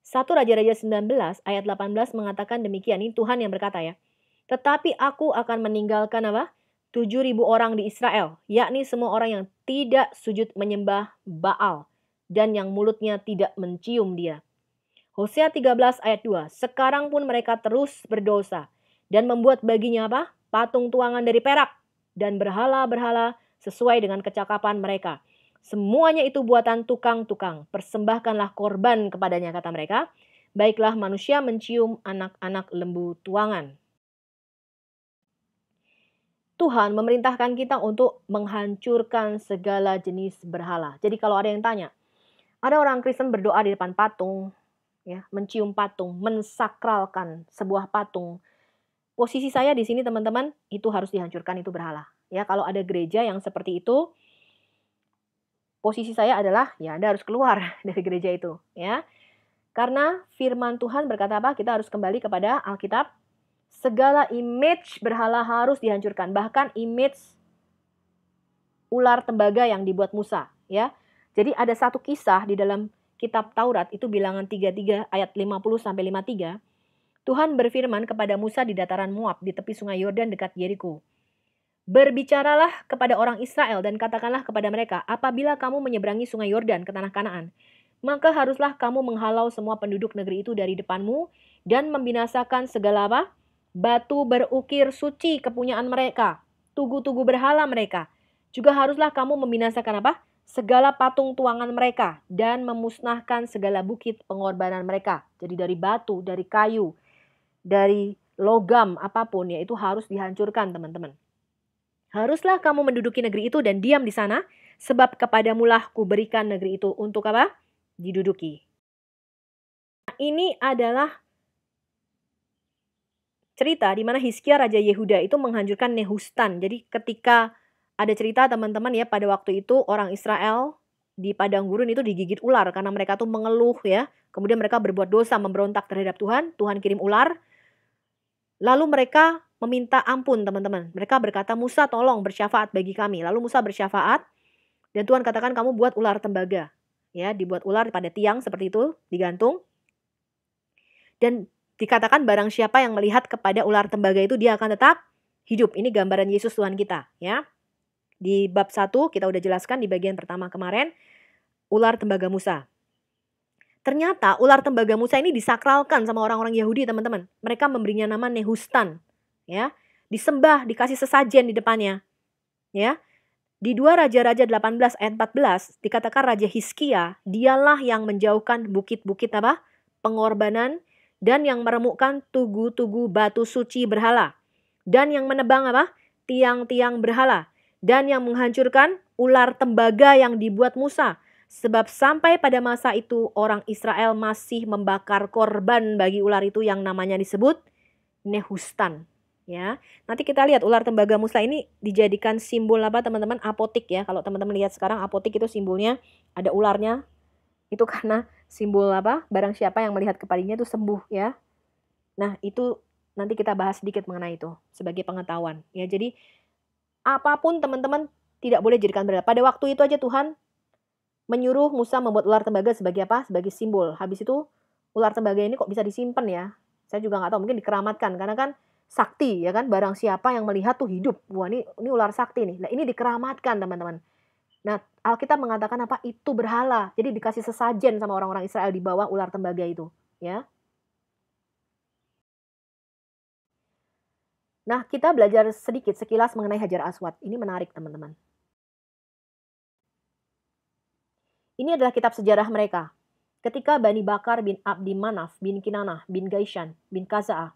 1 Raja-Raja 19 ayat 18 mengatakan demikian. Ini Tuhan yang berkata, ya. Tetapi aku akan meninggalkan apa? 7.000 orang di Israel, yakni semua orang yang tidak sujud menyembah Baal dan yang mulutnya tidak mencium dia. Hosea 13 ayat 2. Sekarang pun mereka terus berdosa dan membuat baginya apa? Patung tuangan dari perak dan berhala-berhala sesuai dengan kecakapan mereka. Semuanya itu buatan tukang-tukang. Persembahkanlah korban kepadanya, kata mereka. Baiklah manusia mencium anak-anak lembu tuangan. Tuhan memerintahkan kita untuk menghancurkan segala jenis berhala. Jadi kalau ada yang tanya, ada orang Kristen berdoa di depan patung, ya, mencium patung, mensakralkan sebuah patung. Posisi saya di sini, teman-teman, itu harus dihancurkan, itu berhala. Ya, kalau ada gereja yang seperti itu, posisi saya adalah, ya, Anda harus keluar dari gereja itu, ya. Karena firman Tuhan berkata apa? Kita harus kembali kepada Alkitab. Segala image berhala harus dihancurkan, bahkan image ular tembaga yang dibuat Musa, ya. Jadi ada satu kisah di dalam kitab Taurat, itu Bilangan 33 ayat 50 sampai 53. Tuhan berfirman kepada Musa di dataran Moab di tepi sungai Yordan dekat Yeriko. Berbicaralah kepada orang Israel dan katakanlah kepada mereka, apabila kamu menyeberangi sungai Yordan ke tanah Kanaan, maka haruslah kamu menghalau semua penduduk negeri itu dari depanmu dan membinasakan segala apa? Batu berukir suci kepunyaan mereka, tugu-tugu berhala mereka. Juga haruslah kamu membinasakan apa? Segala patung tuangan mereka dan memusnahkan segala bukit pengorbanan mereka. Jadi dari batu, dari kayu, dari logam apapun, ya, itu harus dihancurkan, teman-teman. Haruslah kamu menduduki negeri itu dan diam di sana, sebab kepadamulah kuberikan negeri itu untuk apa? Diduduki. Nah, ini adalah cerita di mana Hizkia Raja Yehuda itu menghancurkan Nehustan. Jadi ketika ada cerita, teman-teman, ya, pada waktu itu orang Israel di padang gurun itu digigit ular karena mereka tuh mengeluh, ya. Kemudian mereka berbuat dosa, memberontak terhadap Tuhan. Tuhan kirim ular. Lalu mereka meminta ampun, teman-teman. Mereka berkata, Musa tolong bersyafaat bagi kami. Lalu Musa bersyafaat dan Tuhan katakan kamu buat ular tembaga. Ya, dibuat ular pada tiang seperti itu, digantung. Dan dikatakan barang siapa yang melihat kepada ular tembaga itu dia akan tetap hidup. Ini gambaran Yesus Tuhan kita, ya. Di bab 1 kita udah jelaskan di bagian pertama kemarin, ular tembaga Musa. Ternyata ular tembaga Musa ini disakralkan sama orang-orang Yahudi, teman-teman. Mereka memberinya nama Nehustan, ya. Disembah, dikasih sesajen di depannya, ya. Di 2 Raja-Raja 18 ayat 14 dikatakan Raja Hizkia, dialah yang menjauhkan bukit-bukit apa? Pengorbanan dan yang meremukkan tugu-tugu batu suci berhala dan yang menebang apa? Tiang-tiang berhala dan yang menghancurkan ular tembaga yang dibuat Musa. Sebab sampai pada masa itu orang Israel masih membakar korban bagi ular itu yang namanya disebut Nehustan. Ya, nanti kita lihat ular tembaga Musa ini dijadikan simbol apa teman-teman? Apotik ya. Kalau teman-teman lihat sekarang apotik itu simbolnya ada ularnya. Itu karena simbol apa? Barang siapa yang melihat kepadanya itu sembuh ya. Nah, itu nanti kita bahas sedikit mengenai itu sebagai pengetahuan. Ya, jadi apapun teman-teman tidak boleh jadikan berhala. Pada waktu itu aja Tuhan menyuruh Musa membuat ular tembaga sebagai apa? Sebagai simbol. Habis itu ular tembaga ini kok bisa disimpan ya? Saya juga nggak tahu, mungkin dikeramatkan karena kan sakti ya kan, barang siapa yang melihat tuh hidup. Wah, ini ular sakti nih. Nah, ini dikeramatkan teman-teman. Nah, Alkitab mengatakan apa? Itu berhala. Jadi dikasih sesajen sama orang-orang Israel di bawah ular tembaga itu, ya. Nah, kita belajar sedikit sekilas mengenai Hajar Aswad. Ini menarik, teman-teman. Ini adalah kitab sejarah mereka. Ketika Bani Bakar bin Abdi Manaf bin Kinanah bin Gaishan bin Kaza'ah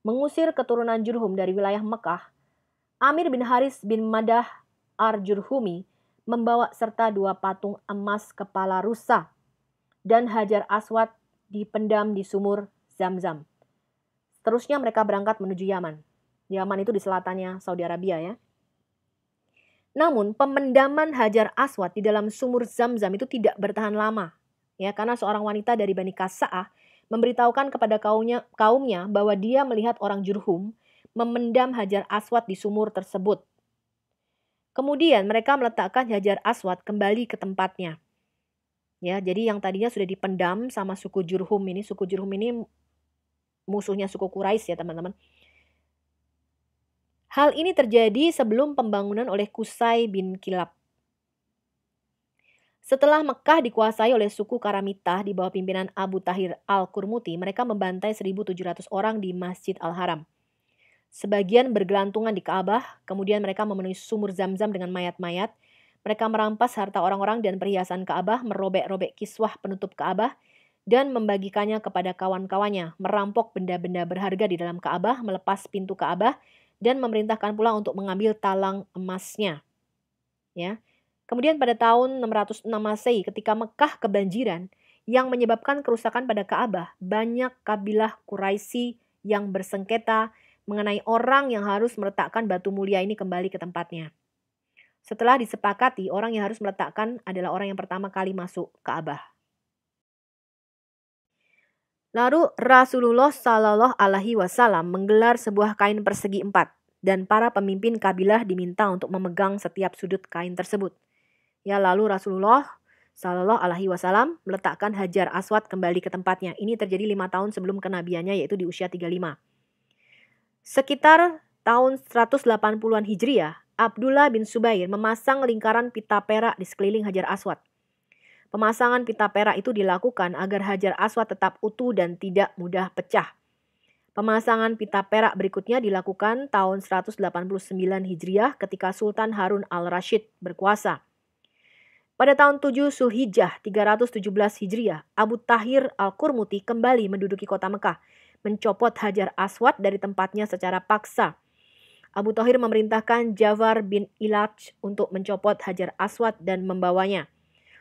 mengusir keturunan Jurhum dari wilayah Mekah, Amir bin Haris bin Madah Ar-Jurhumi membawa serta 2 patung emas kepala rusa dan Hajar Aswad dipendam di sumur Zam-Zam. Seterusnya mereka berangkat menuju Yaman. Yaman itu di selatannya Saudi Arabia ya. Namun pemendaman Hajar Aswad di dalam sumur Zam-Zam itu tidak bertahan lama. Ya, karena seorang wanita dari Bani Kasa'ah memberitahukan kepada kaumnya bahwa dia melihat orang Jurhum memendam Hajar Aswad di sumur tersebut. Kemudian mereka meletakkan Hajar Aswad kembali ke tempatnya. Ya, jadi yang tadinya sudah dipendam sama suku Jurhum ini musuhnya suku Quraisy ya, teman-teman. Hal ini terjadi sebelum pembangunan oleh Qusay bin Kilab. Setelah Mekah dikuasai oleh suku Karamitah di bawah pimpinan Abu Tahir Al-Qurmuti, mereka membantai 1.700 orang di Masjid Al-Haram. Sebagian bergelantungan di Ka'bah, kemudian mereka memenuhi sumur Zam-Zam dengan mayat-mayat. Mereka merampas harta orang-orang dan perhiasan Ka'bah, merobek-robek kiswah penutup Ka'bah, dan membagikannya kepada kawan-kawannya, merampok benda-benda berharga di dalam Ka'bah, melepas pintu Ka'bah, dan memerintahkan pula untuk mengambil talang emasnya. Ya. Kemudian pada tahun 606 Masehi ketika Mekah kebanjiran yang menyebabkan kerusakan pada Ka'bah, banyak kabilah Quraisy yang bersengketa mengenai orang yang harus meletakkan batu mulia ini kembali ke tempatnya. Setelah disepakati, orang yang harus meletakkan adalah orang yang pertama kali masuk Ka'bah. Lalu Rasulullah Shallallahu Alaihi Wasallam menggelar sebuah kain persegi 4 dan para pemimpin kabilah diminta untuk memegang setiap sudut kain tersebut. Ya, lalu Rasulullah Shallallahu Alaihi Wasallam meletakkan Hajar Aswad kembali ke tempatnya. Ini terjadi 5 tahun sebelum kenabiannya, yaitu di usia 35. Sekitar tahun 180-an Hijriah, Abdullah bin Zubair memasang lingkaran pita perak di sekeliling Hajar Aswad. Pemasangan pita perak itu dilakukan agar Hajar Aswad tetap utuh dan tidak mudah pecah. Pemasangan pita perak berikutnya dilakukan tahun 189 Hijriah ketika Sultan Harun al-Rashid berkuasa. Pada tahun 7 Zulhijjah 317 Hijriah, Abu Tahir Al-Qurmuti kembali menduduki kota Mekah, mencopot Hajar Aswad dari tempatnya secara paksa. Abu Tahir memerintahkan Jafar bin Ilaj untuk mencopot Hajar Aswad dan membawanya.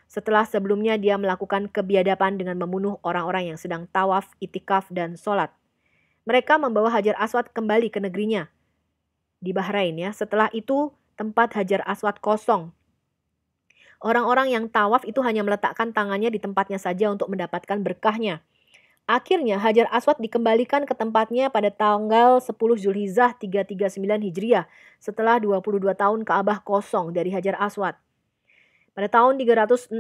Setelah sebelumnya dia melakukan kebiadaban dengan membunuh orang-orang yang sedang tawaf, itikaf, dan sholat. Mereka membawa Hajar Aswad kembali ke negerinya di Bahrain ya. Setelah itu tempat Hajar Aswad kosong. Orang-orang yang tawaf itu hanya meletakkan tangannya di tempatnya saja untuk mendapatkan berkahnya. Akhirnya Hajar Aswad dikembalikan ke tempatnya pada tanggal 10 Zulhijjah 339 Hijriah setelah 22 tahun Ka'bah kosong dari Hajar Aswad. Pada tahun 363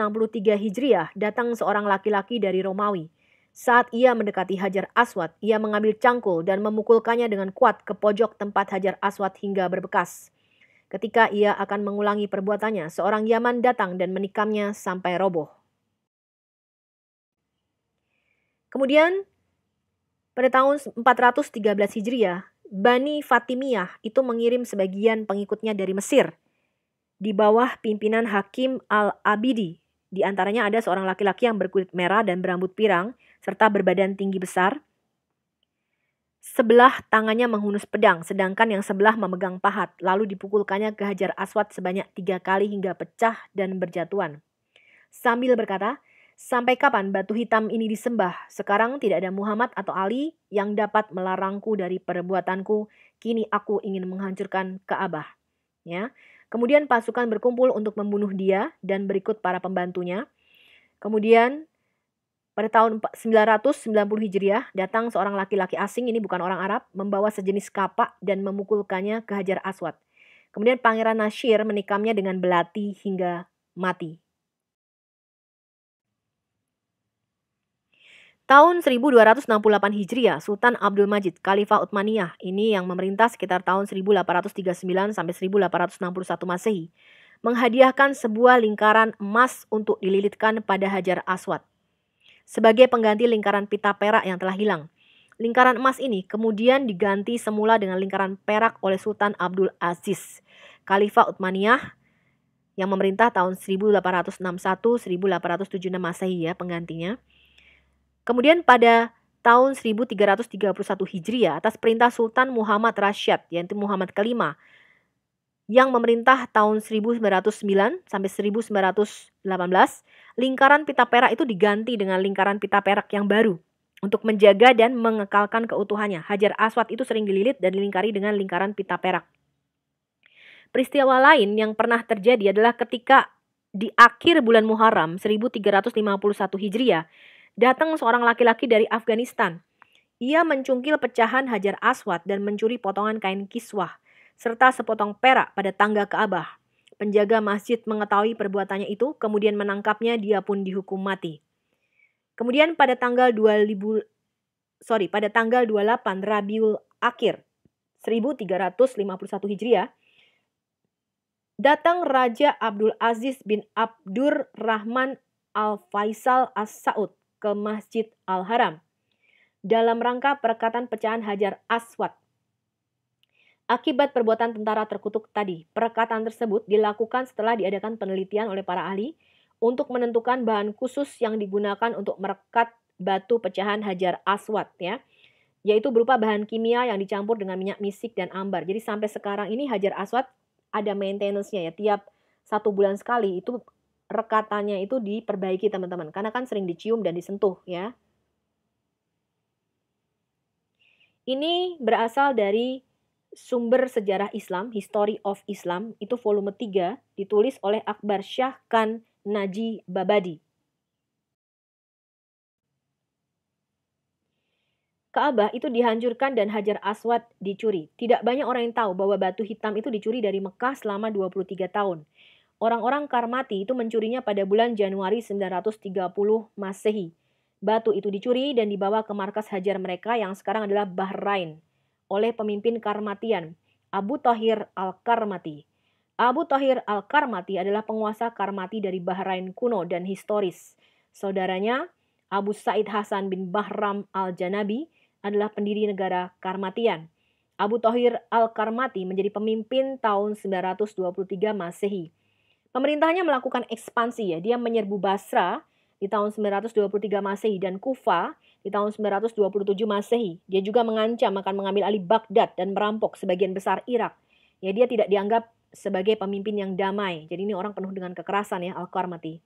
Hijriah, datang seorang laki-laki dari Romawi. Saat ia mendekati Hajar Aswad, ia mengambil cangkul dan memukulkannya dengan kuat ke pojok tempat Hajar Aswad hingga berbekas. Ketika ia akan mengulangi perbuatannya, seorang Yaman datang dan menikamnya sampai roboh. Kemudian pada tahun 413 Hijriah, Bani Fatimiyah itu mengirim sebagian pengikutnya dari Mesir di bawah pimpinan Hakim al-Abidi. Di antaranya ada seorang laki-laki yang berkulit merah dan berambut pirang serta berbadan tinggi besar. Sebelah tangannya menghunus pedang, sedangkan yang sebelah memegang pahat. Lalu dipukulkannya ke Hajar Aswad sebanyak 3 kali hingga pecah dan berjatuhan. Sambil berkata, "Sampai kapan batu hitam ini disembah? Sekarang tidak ada Muhammad atau Ali yang dapat melarangku dari perbuatanku. Kini aku ingin menghancurkan Ka'bah." Ya. Kemudian pasukan berkumpul untuk membunuh dia dan berikut para pembantunya. Kemudian pada tahun 990 Hijriah, datang seorang laki-laki asing, ini bukan orang Arab, membawa sejenis kapak dan memukulkannya ke Hajar Aswad. Kemudian Pangeran Nasyir menikamnya dengan belati hingga mati. Tahun 1268 Hijriah, Sultan Abdul Majid, Khalifah Utsmaniyah, ini yang memerintah sekitar tahun 1839 sampai 1861 Masehi, menghadiahkan sebuah lingkaran emas untuk dililitkan pada Hajar Aswad sebagai pengganti lingkaran pita perak yang telah hilang. Lingkaran emas ini kemudian diganti semula dengan lingkaran perak oleh Sultan Abdul Aziz, Khalifah Utsmaniyah yang memerintah tahun 1861-1876 Masehi ya penggantinya. Kemudian pada tahun 1331 Hijriah atas perintah Sultan Muhammad Rashid yaitu Muhammad kelima yang memerintah tahun 1909 sampai 1918, lingkaran pita perak itu diganti dengan lingkaran pita perak yang baru untuk menjaga dan mengekalkan keutuhannya. Hajar Aswad itu sering dililit dan dilingkari dengan lingkaran pita perak. Peristiwa lain yang pernah terjadi adalah ketika di akhir bulan Muharram 1351 Hijriah, datang seorang laki-laki dari Afghanistan. Ia mencungkil pecahan Hajar Aswad dan mencuri potongan kain kiswah serta sepotong perak pada tangga Ka'bah. Penjaga masjid mengetahui perbuatannya itu, kemudian menangkapnya, dia pun dihukum mati. Kemudian pada tanggal 28 Rabiul Akhir 1351 Hijriah, datang Raja Abdul Aziz bin Abdur Rahman Al-Faisal As-Saud ke Masjid Al-Haram dalam rangka perekatan pecahan Hajar Aswad. Akibat perbuatan tentara terkutuk tadi, perekatan tersebut dilakukan setelah diadakan penelitian oleh para ahli untuk menentukan bahan khusus yang digunakan untuk merekat batu pecahan Hajar Aswad ya, yaitu berupa bahan kimia yang dicampur dengan minyak misik dan ambar. Jadi sampai sekarang ini Hajar Aswad ada maintenance-nya ya, tiap 1 bulan sekali itu rekatannya itu diperbaiki teman-teman, karena kan sering dicium dan disentuh ya. Ini berasal dari sumber sejarah Islam, History of Islam, itu volume 3, ditulis oleh Akbar Shah Khan Naji Babadi. Ka'bah itu dihancurkan dan Hajar Aswad dicuri. Tidak banyak orang yang tahu bahwa batu hitam itu dicuri dari Mekah selama 23 tahun. Orang-orang Karmati itu mencurinya pada bulan Januari 930 Masehi. Batu itu dicuri dan dibawa ke markas Hajar mereka yang sekarang adalah Bahrain oleh pemimpin Karmatian, Abu Thahir Al-Karmati. Abu Thahir Al-Karmati adalah penguasa Karmati dari Bahrain kuno dan historis. Saudaranya, Abu Said Hasan bin Bahram Al-Janabi adalah pendiri negara Karmatian. Abu Thahir Al-Karmati menjadi pemimpin tahun 923 Masehi. Pemerintahnya melakukan ekspansi ya, dia menyerbu Basra di tahun 923 Masehi dan Kufa di tahun 927 Masehi. Dia juga mengancam akan mengambil alih Baghdad dan merampok sebagian besar Irak. Ya, dia tidak dianggap sebagai pemimpin yang damai. Jadi ini orang penuh dengan kekerasan ya, Al-Karmati.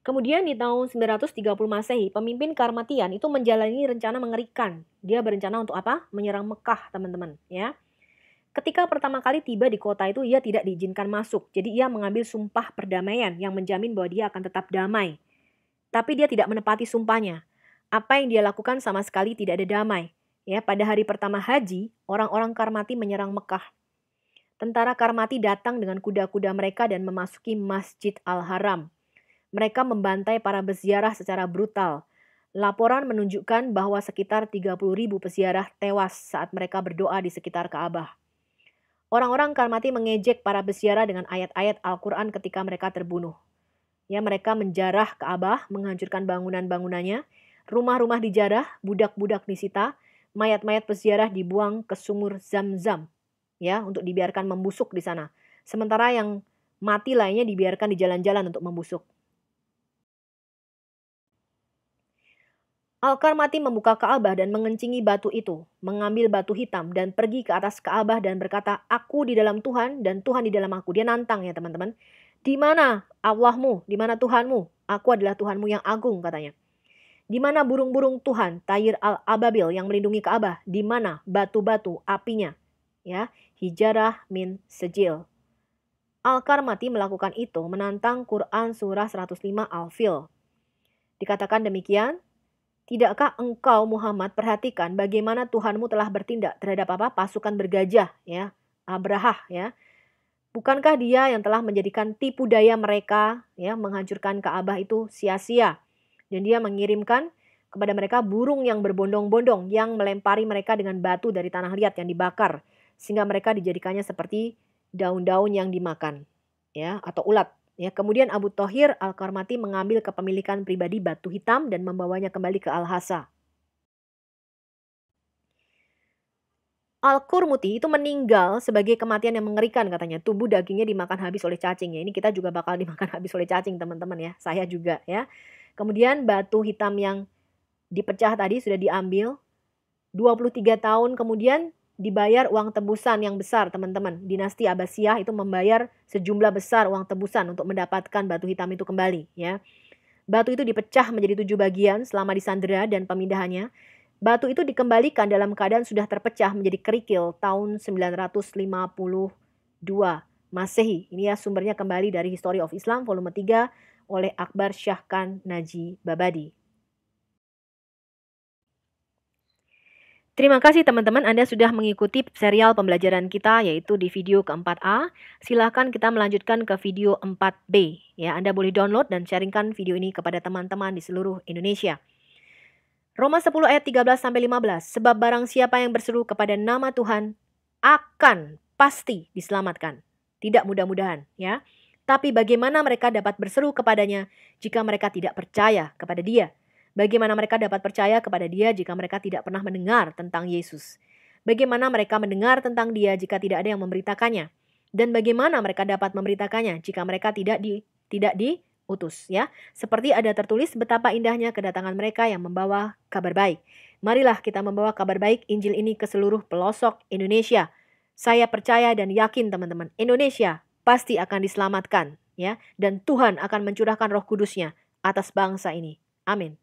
Kemudian di tahun 930 Masehi, pemimpin Karmatian itu menjalani rencana mengerikan. Dia berencana untuk apa? Menyerang Mekah, teman-teman, ya. Ketika pertama kali tiba di kota itu, ia tidak diizinkan masuk. Jadi ia mengambil sumpah perdamaian yang menjamin bahwa dia akan tetap damai. Tapi dia tidak menepati sumpahnya. Apa yang dia lakukan sama sekali tidak ada damai. Ya, pada hari pertama haji, orang-orang Karmati menyerang Mekah. Tentara Karmati datang dengan kuda-kuda mereka dan memasuki Masjid Al-Haram. Mereka membantai para berziarah secara brutal. Laporan menunjukkan bahwa sekitar 30.000 peziarah tewas saat mereka berdoa di sekitar Ka'bah. Orang-orang Karmati mengejek para peziarah dengan ayat-ayat Al-Quran ketika mereka terbunuh. Ya, mereka menjarah Ka'bah, menghancurkan bangunan-bangunannya, rumah-rumah dijarah, budak-budak disita, mayat-mayat peziarah dibuang ke sumur Zam-Zam, ya, untuk dibiarkan membusuk di sana. Sementara yang mati lainnya dibiarkan di jalan-jalan untuk membusuk. Al-Karmati membuka Ka'bah dan mengencingi batu itu, mengambil batu hitam dan pergi ke atas Ka'bah dan berkata, "Aku di dalam Tuhan dan Tuhan di dalam aku." Dia nantang ya teman-teman. "Di mana Allahmu? Di mana Tuhanmu? Aku adalah Tuhanmu yang agung," katanya. "Di mana burung-burung Tuhan, Tayir al-Ababil yang melindungi Ka'bah? Di mana batu-batu apinya?" Ya, hijarah min sejil. Al-Karmati melakukan itu menantang Quran surah 105 Al-Fil. Dikatakan demikian, "Tidakkah engkau Muhammad perhatikan bagaimana Tuhanmu telah bertindak terhadap apa? Pasukan bergajah, ya, Abrahah, ya. Bukankah dia yang telah menjadikan tipu daya mereka, ya, menghancurkan Ka'bah itu sia-sia. Dan dia mengirimkan kepada mereka burung yang berbondong-bondong yang melempari mereka dengan batu dari tanah liat yang dibakar sehingga mereka dijadikannya seperti daun-daun yang dimakan, ya, atau ulat." Ya, kemudian Abu Thohir Al-Karmati mengambil kepemilikan pribadi batu hitam dan membawanya kembali ke Al-Hasa. Al-Qurmuti itu meninggal sebagai kematian yang mengerikan katanya. Tubuh dagingnya dimakan habis oleh cacing ya. Ini kita juga bakal dimakan habis oleh cacing teman-teman ya. Saya juga ya. Kemudian batu hitam yang dipecah tadi sudah diambil. 23 tahun kemudian dibayar uang tebusan yang besar teman-teman. Dinasti Abbasiyah itu membayar sejumlah besar uang tebusan untuk mendapatkan batu hitam itu kembali ya. Batu itu dipecah menjadi 7 bagian selama disandera dan pemindahannya. Batu itu dikembalikan dalam keadaan sudah terpecah menjadi kerikil tahun 952 Masehi. Ini ya sumbernya kembali dari History of Islam volume 3 oleh Akbar Shah Khan Naji Babadi. Terima kasih teman-teman Anda sudah mengikuti serial pembelajaran kita yaitu di video ke-4A. Silahkan kita melanjutkan ke video 4B. Ya, Anda boleh download dan sharingkan video ini kepada teman-teman di seluruh Indonesia. Roma 10 ayat 13-15. Sebab barang siapa yang berseru kepada nama Tuhan akan pasti diselamatkan. Tidak mudah-mudahan ya. Tapi bagaimana mereka dapat berseru kepadanya jika mereka tidak percaya kepada Dia? Bagaimana mereka dapat percaya kepada Dia jika mereka tidak pernah mendengar tentang Yesus? Bagaimana mereka mendengar tentang Dia jika tidak ada yang memberitakannya? Dan bagaimana mereka dapat memberitakannya jika mereka tidak diutus ya? Seperti ada tertulis betapa indahnya kedatangan mereka yang membawa kabar baik. Marilah kita membawa kabar baik Injil ini ke seluruh pelosok Indonesia. Saya percaya dan yakin teman-teman, Indonesia pasti akan diselamatkan ya, dan Tuhan akan mencurahkan Roh Kudus-Nya atas bangsa ini. Amin.